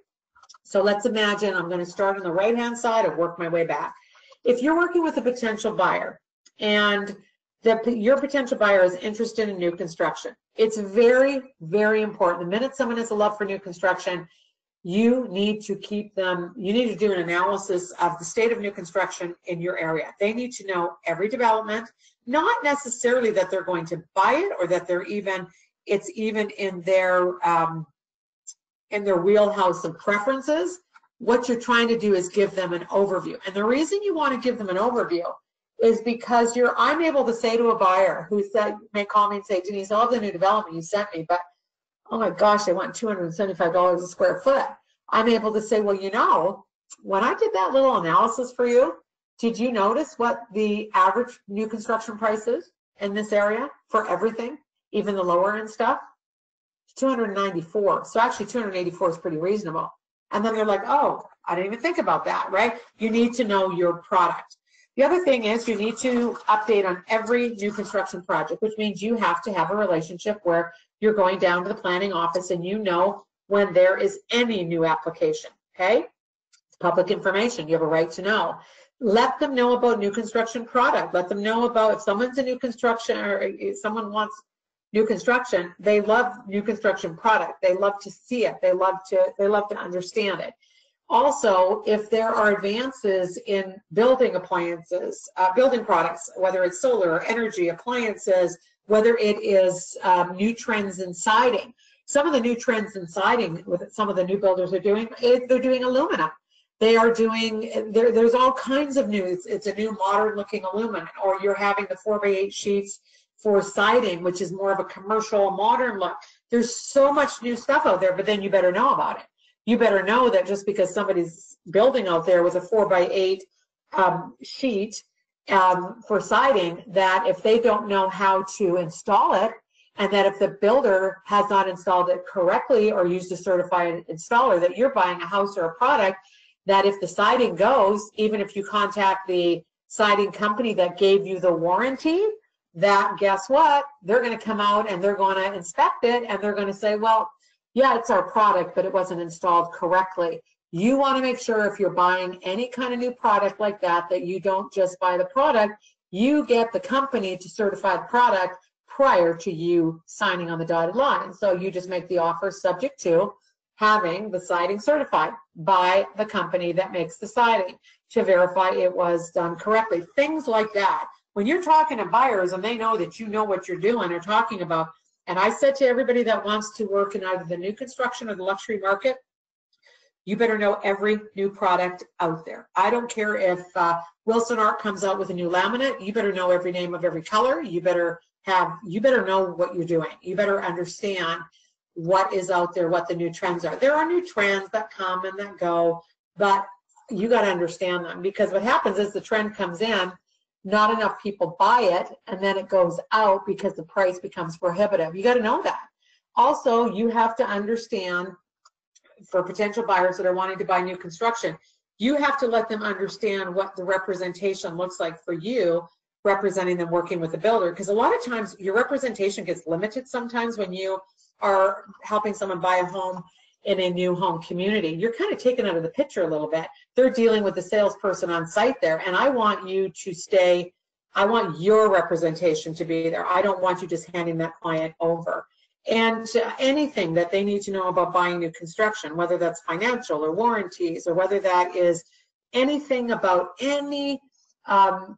So let's imagine I'm going to start on the right-hand side and work my way back. If you're working with a potential buyer and your potential buyer is interested in new construction, it's very, very important. The minute someone has a love for new construction, you need to do an analysis of the state of new construction in your area. They need to know every development, not necessarily that they're going to buy it or that it's even in their wheelhouse of preferences. What you're trying to do is give them an overview. And the reason you want to give them an overview is because I'm able to say to a buyer who may call me and say, Denise, I love the new development you sent me, but oh my gosh, I want $275 a square foot. I'm able to say, well, when I did that little analysis for you, did you notice what the average new construction price is in this area for everything, even the lower end stuff? It's $294. So actually 284 is pretty reasonable. And then they're like, oh, I didn't even think about that, right? You need to know your product. The other thing is you need to update on every new construction project, which means you have to have a relationship where you're going down to the planning office and you know when there is any new application, okay? It's public information. You have a right to know. Let them know about new construction product. Let them know about if someone's a new construction or if someone wants new construction, they love new construction product. They love to see it. They love to understand it. Also, if there are advances in building appliances, building products, whether it's solar or energy appliances, whether it is new trends in siding. Some of the new trends in siding, with some of the new builders are doing, they're doing aluminum. They are doing, there's all kinds of new, it's a new modern looking aluminum, or you're having the 4x8 sheets for siding, which is more of a commercial modern look. There's so much new stuff out there, but then you better know about it. You better know that just because somebody's building out there with a 4x8 sheet for siding, that if they don't know how to install it, and that if the builder has not installed it correctly or used a certified installer, that you're buying a house or a product, that if the siding goes, even if you contact the siding company that gave you the warranty, that guess what? They're going to come out and they're going to inspect it and they're going to say, well, yeah, it's our product, but it wasn't installed correctly. You want to make sure if you're buying any kind of new product like that, that you don't just buy the product, you get the company to certify the product prior to you signing on the dotted line. So you just make the offer subject to having the siding certified by the company that makes the siding to verify it was done correctly. Things like that. When you're talking to buyers and they know that you know what you're doing or talking about, and I said to everybody that wants to work in either the new construction or the luxury market, you better know every new product out there. I don't care if Wilson Art comes out with a new laminate, you better know every name of every color. You better know what you're doing. You better understand what is out there, what the new trends are. There are new trends that come and that go, but you got to understand them, because what happens is the trend comes in, not enough people buy it, and then it goes out because the price becomes prohibitive. You got to know that. Also, you have to understand, for potential buyers that are wanting to buy new construction, you have to let them understand what the representation looks like for you, representing them working with the builder. Because a lot of times your representation gets limited sometimes when you are helping someone buy a home in a new home community. You're kind of taken out of the picture a little bit. They're dealing with the salesperson on site there, and I want you to stay, I want your representation to be there. I don't want you just handing that client over. and anything that they need to know about buying new construction, whether that's financial or warranties, or whether that is anything about any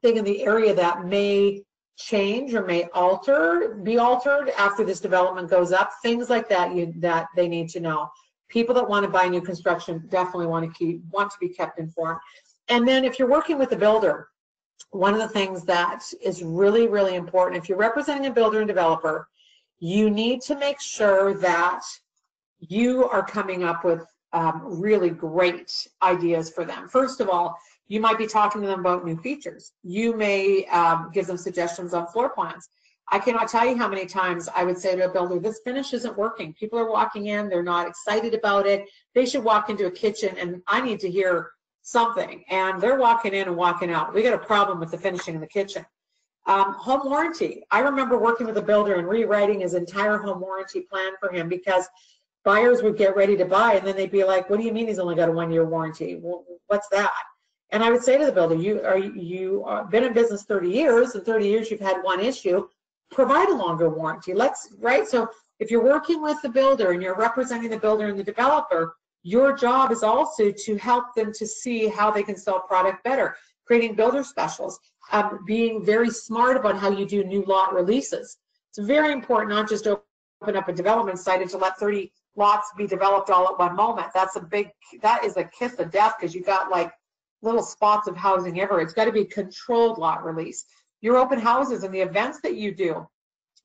thing in the area that may change or may be altered after this development goes up, things like that that they need to know. People that want to buy new construction definitely want to be kept informed. And then if you're working with a builder, one of the things that is really, really important, if you're representing a builder and developer, you need to make sure that you are coming up with really great ideas for them. First of all, you might be talking to them about new features. You may give them suggestions on floor plans. I cannot tell you how many times I would say to a builder, this finish isn't working. People are walking in, they're not excited about it. They should walk into a kitchen and I need to hear something. And they're walking in and walking out. We got a problem with the finishing in the kitchen. Home warranty. I remember working with a builder and rewriting his entire home warranty plan for him because buyers would get ready to buy and then they'd be like, what do you mean he's only got a 1-year warranty? Well, what's that? And I would say to the builder, you've been in business 30 years, and 30 years you've had one issue, provide a longer warranty. Right? So if you're working with the builder and you're representing the builder and the developer, your job is also to help them to see how they can sell product better, creating builder specials, being very smart about how you do new lot releases. It's very important not just to open up a development site and to let 30 lots be developed all at one moment. That is a kiss of death because you got like little spots of housing everywhere. It's got to be controlled lot release. Your open houses and the events that you do,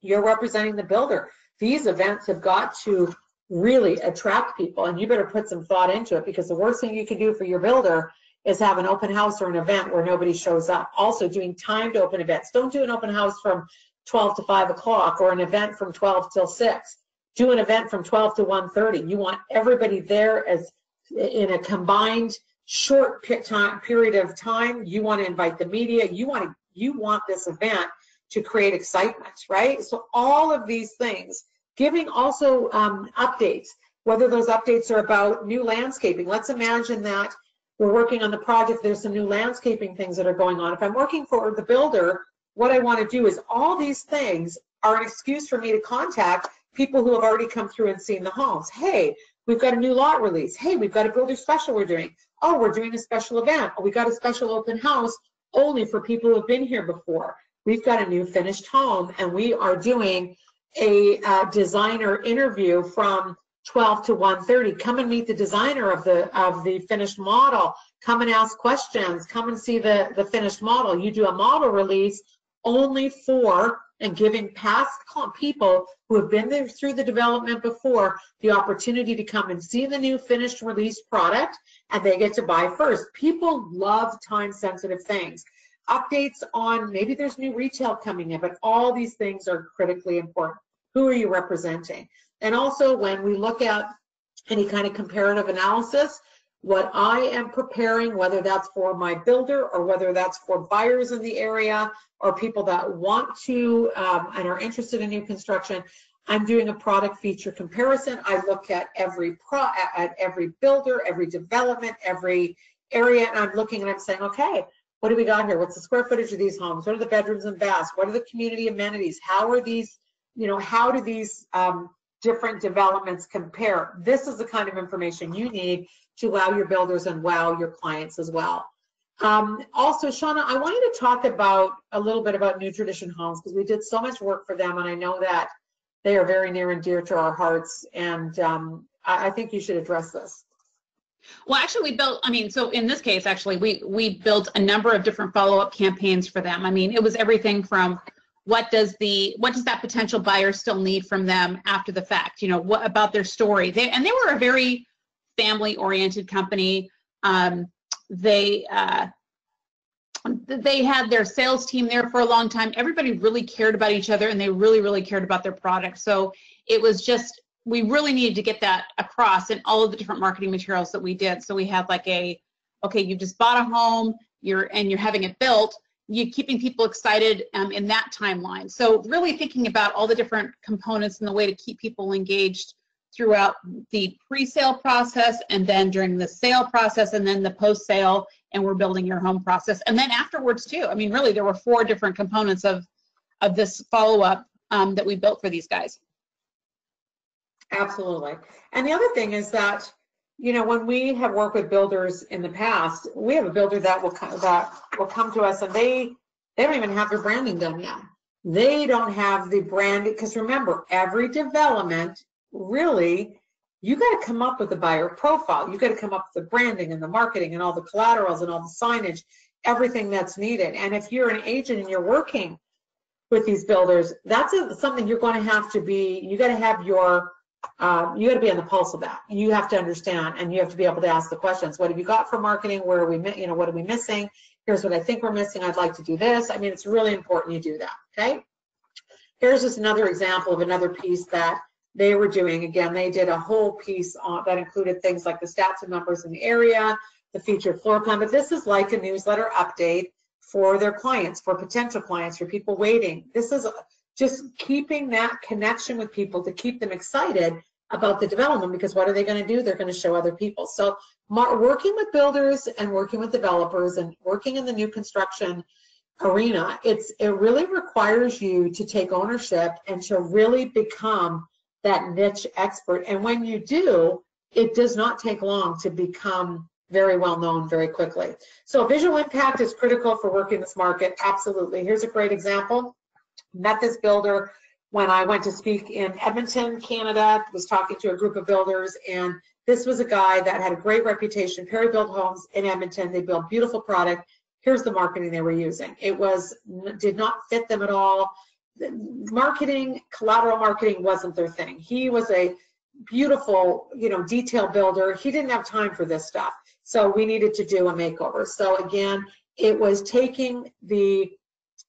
you're representing the builder. These events have got to really attract people, and you better put some thought into it, because the worst thing you can do for your builder is have an open house or an event where nobody shows up. Also, doing timed open events. Don't do an open house from 12 to 5 o'clock or an event from 12 till 6. Do an event from 12 to 1:30. You want everybody there as in a combined short period of time. You want to invite the media. You want this event to create excitement, right? So all of these things, giving also updates, whether those updates are about new landscaping. Let's imagine that we're working on the project, there's some new landscaping things that are going on. If I'm working for the builder, what I want to do is all these things are an excuse for me to contact people who have already come through and seen the homes. Hey, we've got a new lot release. Hey, we've got a builder special we're doing. Oh, we're doing a special event. Oh, we got a special open house only for people who have been here before. We've got a new finished home, and we are doing a designer interview from 12 to 1:30. Come and meet the designer of the finished model. Come and ask questions. Come and see the finished model. You do a model release only for, and giving past people who have been there through the development before the opportunity to come and see the new finished released product, and they get to buy first. People love time-sensitive things. Updates on, maybe there's new retail coming in, but all these things are critically important. Who are you representing? And also, when we look at any kind of comparative analysis, what I am preparing, whether that's for my builder or whether that's for buyers in the area or people that want to and are interested in new construction, I'm doing a product feature comparison. I look at every builder, every development, every area, and I'm looking and I'm saying, okay, what do we got here? What's the square footage of these homes? What are the bedrooms and baths? What are the community amenities? How are these, how do these different developments compare? This is the kind of information you need to wow your builders and wow your clients as well. Also, Shauna, I want you to talk about a little bit about New Tradition Homes, because we did so much work for them, and I know that they are very near and dear to our hearts, and I think you should address this. Well, actually, we built, so in this case, actually, we built a number of different follow-up campaigns for them. It was everything from what does that potential buyer still need from them after the fact? What about their story? They were a very family-oriented company. They had their sales team there for a long time. Everybody really cared about each other, and they really, really cared about their product. So it was just, we really needed to get that across in all of the different marketing materials that we did. So we had like okay, you just bought a home, you're having it built, you're keeping people excited in that timeline. So really thinking about all the different components and the way to keep people engaged throughout the pre-sale process, and then during the sale process, and then the post-sale, and we're building your home process. And then afterwards too. Really there were 4 different components of this follow-up that we built for these guys. Absolutely. And the other thing is that, you know, when we have worked with builders in the past, we have a builder that will come to us, and they don't even have their branding done yet. They don't have the brand, because remember, every development, really, you got to come up with a buyer profile. You got to come up with the branding and the marketing and all the collaterals and all the signage, everything that's needed. And if you're an agent and you're working with these builders, that's something you're going to have to be, you got to have your, you got to be on the pulse of that. You have to understand, and you have to be able to ask the questions. What have you got for marketing? Where are we, you know, what are we missing? Here's what I think we're missing. I'd like to do this. I mean, it's really important you do that, okay? Here's just another example of another piece that they were doing. Again, they did a whole piece that included things like the stats and numbers in the area, the featured floor plan, but this is like a newsletter update for their clients, for potential clients, for people waiting. This is just keeping that connection with people to keep them excited about the development, because what are they going to do? They're going to show other people. So working with builders and working with developers and working in the new construction arena, it really requires you to take ownership and to really become that niche expert. And when you do, it does not take long to become very well known very quickly. So visual impact is critical for working this market. Absolutely. Here's a great example. Met this builder when I went to speak in Edmonton, Canada, was talking to a group of builders, and this was a guy that had a great reputation, Perry Built Homes in Edmonton. They built beautiful product. Here's the marketing they were using. It did not fit them at all. Marketing, collateral marketing wasn't their thing. He was a beautiful, you know, detail builder. He didn't have time for this stuff. So we needed to do a makeover. So again, it was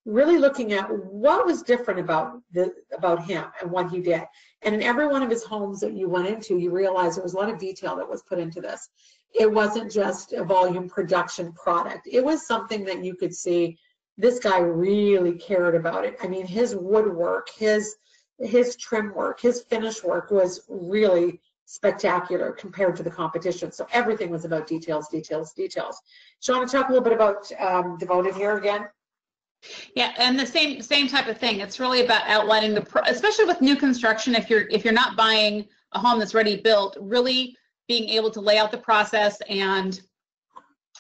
really looking at what was different about him and what he did. And in every one of his homes that you went into, you realize there was a lot of detail that was put into this. It wasn't just a volume production product. It was something that you could see this guy really cared about it. I mean, his woodwork, his trim work, his finish work was really spectacular compared to the competition. So everything was about details, details, details. Shauna, talk a little bit about Devoted here again. Yeah, and the same type of thing. It's really about outlining especially with new construction. If you're not buying a home that's ready built, really being able to lay out the process and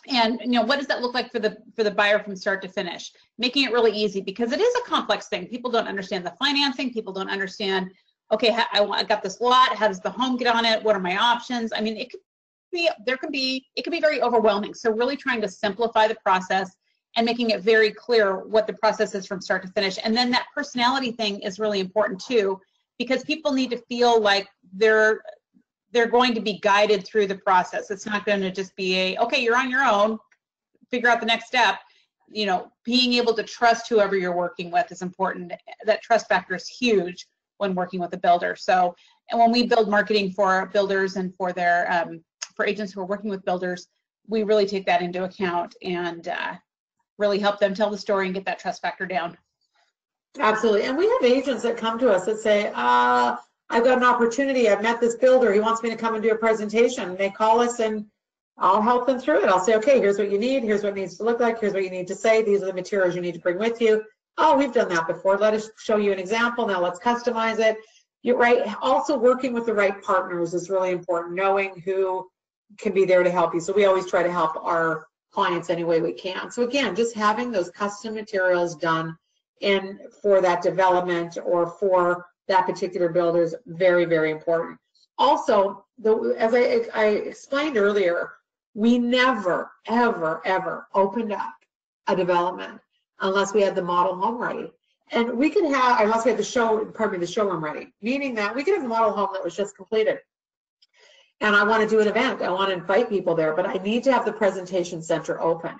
you know, what does that look like for the buyer from start to finish, making it really easy, because it is a complex thing. People don't understand the financing. People don't understand, okay, I got this lot. How does the home get on it? What are my options? I mean, it could be very overwhelming. So really trying to simplify the process and making it very clear what the process is from start to finish. And then that personality thing is really important too, because people need to feel like they're going to be guided through the process. It's not going to just be okay, you're on your own, figure out the next step. You know, being able to trust whoever you're working with is important. That trust factor is huge when working with a builder. So, and when we build marketing for builders and for their for agents who are working with builders, we really take that into account and really help them tell the story and get that trust factor down. Absolutely. And we have agents that come to us that say, I've got an opportunity. I've met this builder. He wants me to come and do a presentation. And they call us and I'll help them through it. I'll say, okay, here's what you need. Here's what it needs to look like. Here's what you need to say. These are the materials you need to bring with you. Oh, we've done that before. Let us show you an example. Now let's customize it. You're right. Also working with the right partners is really important, knowing who can be there to help you. So we always try to help our clients any way we can. So again, just having those custom materials done for that development or for that particular builder is very, very important. Also, as I explained earlier, we never, ever, ever opened up a development unless we had the model home ready. And we could have, unless we had the showroom ready, meaning that we could have a model home that was just completed. And I want to do an event. I want to invite people there, but I need to have the presentation center open.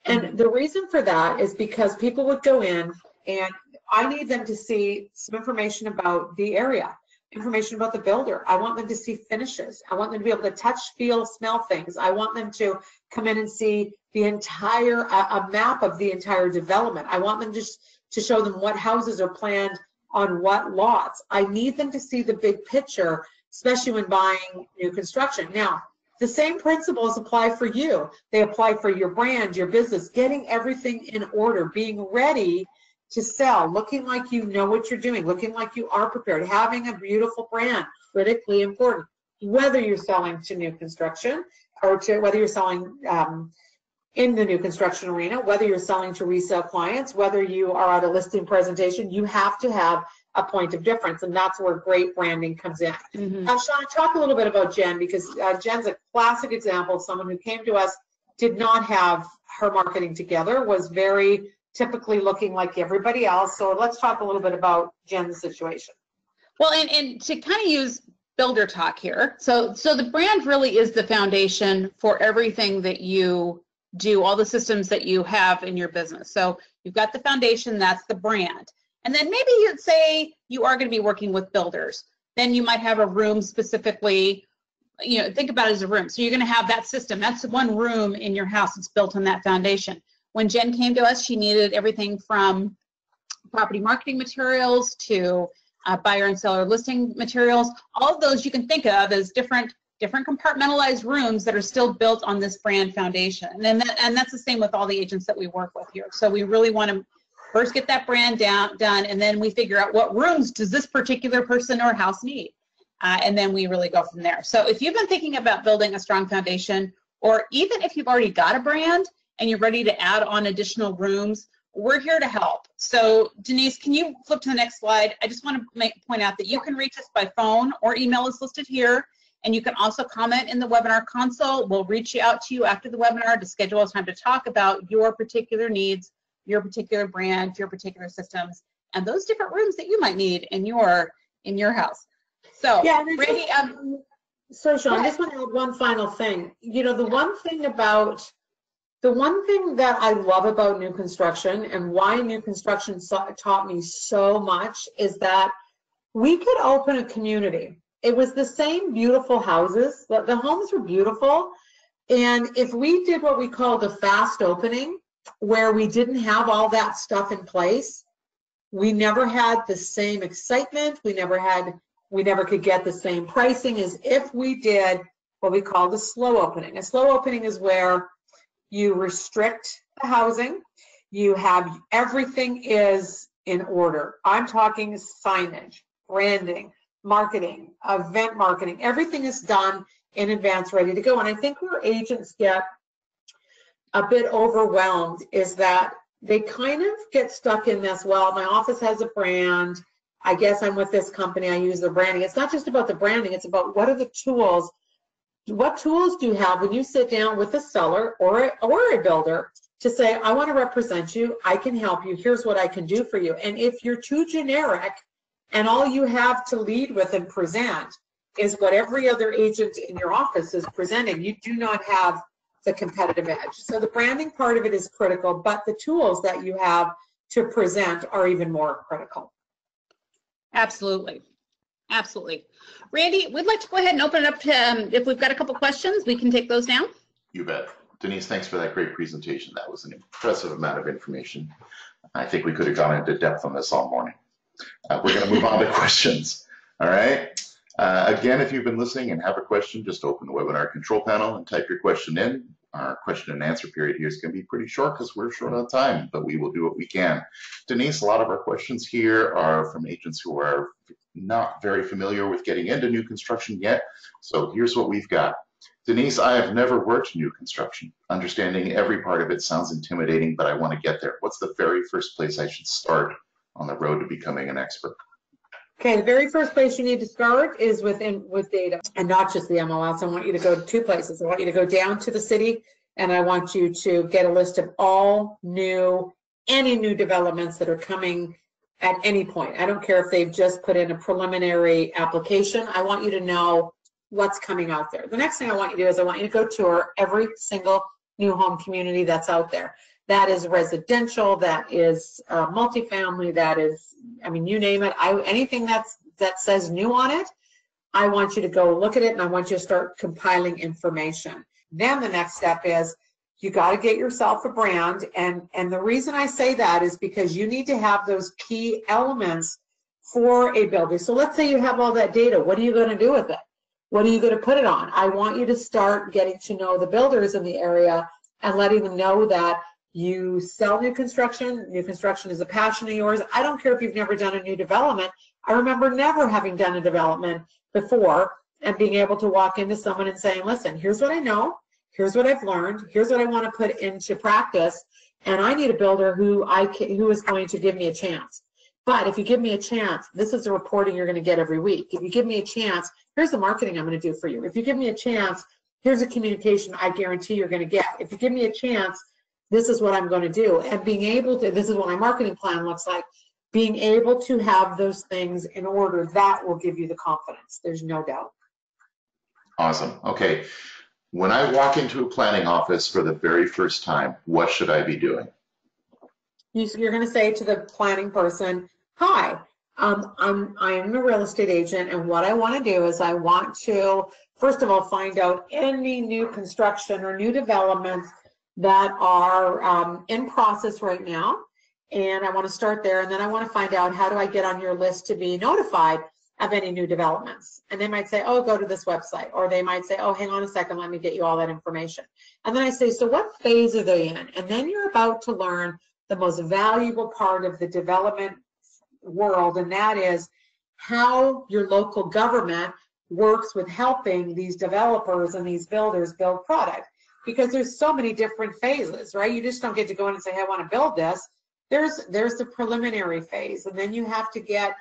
And the reason for that is because people would go in and I need them to see some information about the area, information about the builder. I want them to see finishes. I want them to be able to touch, feel, smell things. I want them to come in and see the entire, a map of the entire development. I want them just to show them what houses are planned on what lots. I need them to see the big picture, especially when buying new construction. Now, the same principles apply for you. They apply for your brand, your business, getting everything in order, being ready to sell, looking like you know what you're doing, looking like you are prepared, having a beautiful brand, critically important. Whether you're selling to new construction or whether you're selling in the new construction arena, whether you're selling to resale clients, whether you are at a listing presentation, you have to have a point of difference, and that's where great branding comes in. Shauna, talk a little bit about Jen, because Jen's a classic example of someone who came to us, did not have her marketing together, was very typically looking like everybody else. So let's talk a little bit about Jen's situation. Well, and to kind of use builder talk here, so the brand really is the foundation for everything that you do, all the systems that you have in your business. So you've got the foundation, that's the brand. And then maybe you'd say you are going to be working with builders. Then you might have a room specifically, think about it as a room. So you're going to have that system. That's one room in your house that's built on that foundation. When Jen came to us, she needed everything from property marketing materials to buyer and seller listing materials. All of those you can think of as different compartmentalized rooms that are still built on this brand foundation. And that's the same with all the agents that we work with here. So we really want to first get that brand done, and then we figure out what rooms does this particular person or house need. And then we really go from there. So if you've been thinking about building a strong foundation, or even if you've already got a brand and you're ready to add on additional rooms, we're here to help. So Denise, can you flip to the next slide? I just want to point out that you can reach us by phone or email is listed here. And you can also comment in the webinar console. We'll reach out to you after the webinar to schedule a time to talk about your particular needs, your particular brand, your particular systems, and those different rooms that you might need in your house. So, yeah, Randy, so Sean, I just want to add one final thing. The one thing that I love about new construction and why new construction taught me so much is that we could open a community. It was the same beautiful houses. The homes were beautiful. And if we did what we called a fast opening, where we didn't have all that stuff in place, we never had the same excitement. We never could get the same pricing as if we did what we call the slow opening. A slow opening is where you restrict the housing. You have everything is in order. I'm talking signage, branding, marketing, event marketing, everything is done in advance, ready to go. And I think where agents get a bit overwhelmed is that they kind of get stuck in this, well, my office has a brand, I guess I'm with this company, I use the branding. It's not just about the branding, it's about what are the tools, what tools do you have when you sit down with a seller or a builder to say, I want to represent you, I can help you, here's what I can do for you. And if you're too generic, and all you have to lead with and present is what every other agent in your office is presenting, you do not have the competitive edge. So the branding part of it is critical, but the tools that you have to present are even more critical. Absolutely. Absolutely. Randy, we'd like to go ahead and open it up to, if we've got a couple questions, we can take those down. You bet. Denise, thanks for that great presentation. That was an impressive amount of information. I think we could have gone into depth on this all morning. We're going to move on to questions. All right. Again, if you've been listening and have a question, just open the webinar control panel and type your question in. Our question and answer period here is going to be pretty short because we're short on time, but we will do what we can. Denise, a lot of our questions here are from agents who are not very familiar with getting into new construction yet. So here's what we've got. Denise, I have never worked new construction. Understanding every part of it sounds intimidating, but I want to get there. What's the very first place I should start on the road to becoming an expert? Okay, the very first place you need to start is with data, and not just the MLS. I want you to go to two places. I want you to go down to the city, and I want you to get a list of any new developments that are coming at any point. I don't care if they've just put in a preliminary application. I want you to know what's coming out there. The next thing I want you to do is I want you to go tour every single new home community that's out there. That is residential, that is multifamily, that is, I mean, you name it. Anything that says new on it, I want you to go look at it and I want you to start compiling information. Then the next step is you got to get yourself a brand. And the reason I say that is because you need to have those key elements for a builder. So let's say you have all that data. What are you going to do with it? What are you going to put it on? I want you to start getting to know the builders in the area and letting them know that you sell new construction. New construction is a passion of yours. I don't care if you've never done a new development. I remember never having done a development before, and being able to walk into someone and saying, listen, here's what I know, here's what I've learned, here's what I want to put into practice, and I need a builder who is going to give me a chance. But if you give me a chance, this is the reporting you're going to get every week. If you give me a chance, here's the marketing I'm going to do for you. If you give me a chance, here's the communication I guarantee you're going to get. If you give me a chance, this is what I'm going to do. And being able to, this is what my marketing plan looks like, being able to have those things in order, that will give you the confidence. There's no doubt. Awesome. Okay. When I walk into a planning office for the very first time, what should I be doing? You're going to say to the planning person, hi, I am a real estate agent, and what I want to do is I want to, first of all, find out any new construction or new developments that are in process right now, and I want to start there, and then I want to find out how do I get on your list to be notified of any new developments. And they might say, oh, go to this website, or they might say, oh, hang on a second, let me get you all that information. And then I say, so what phase are they in? And then you're about to learn the most valuable part of the development world, and that is how your local government works with helping these developers and these builders build product. Because there's so many different phases, right? You just don't get to go in and say, hey, I want to build this. There's the preliminary phase, and then you have to get,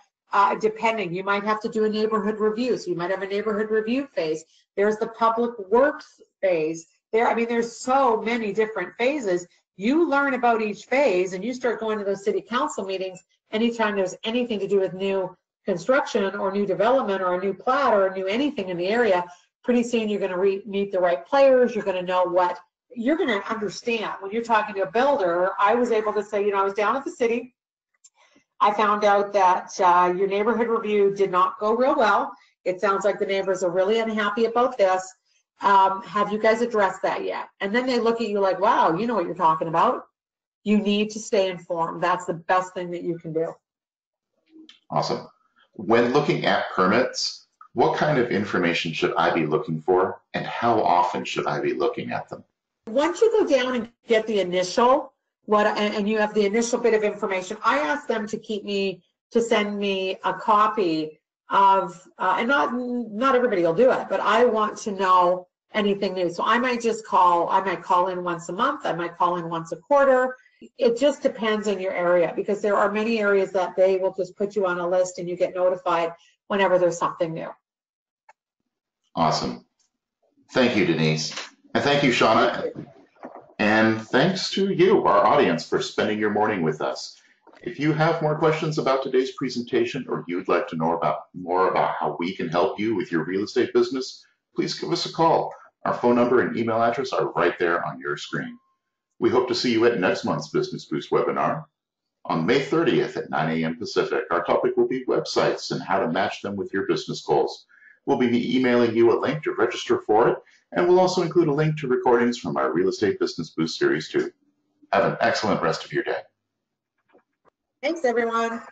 depending, you might have to do a neighborhood review. So you might have a neighborhood review phase. There's the public works phase. There's so many different phases. You learn about each phase, and you start going to those city council meetings anytime there's anything to do with new construction or new development or a new plat or a new anything in the area. Pretty soon you're going to meet the right players. You're going to know what you're going to understand. When you're talking to a builder, I was able to say, I was down at the city. I found out that your neighborhood review did not go real well. It sounds like the neighbors are really unhappy about this. Have you guys addressed that yet? And then they look at you like, wow, you know what you're talking about. You need to stay informed. That's the best thing that you can do. Awesome. When looking at permits, what kind of information should I be looking for, and how often should I be looking at them? Once you go down and get the initial, and you have the initial bit of information, I ask them to send me a copy of, and not everybody will do it, but I want to know anything new. So I might call in once a month, I might call in once a quarter. It just depends on your area, because there are many areas that they will just put you on a list and you get notified whenever there's something new. Awesome. Thank you, Denise. And thank you, Shauna. And thanks to you, our audience, for spending your morning with us. If you have more questions about today's presentation, or you'd like to know more about how we can help you with your real estate business, please give us a call. Our phone number and email address are right there on your screen. We hope to see you at next month's Business Boost webinar. On May 30th at 9 a.m. Pacific, our topic will be websites and how to match them with your business goals. We'll be emailing you a link to register for it, and we'll also include a link to recordings from our Real Estate Business Boost Series 2. Have an excellent rest of your day. Thanks, everyone.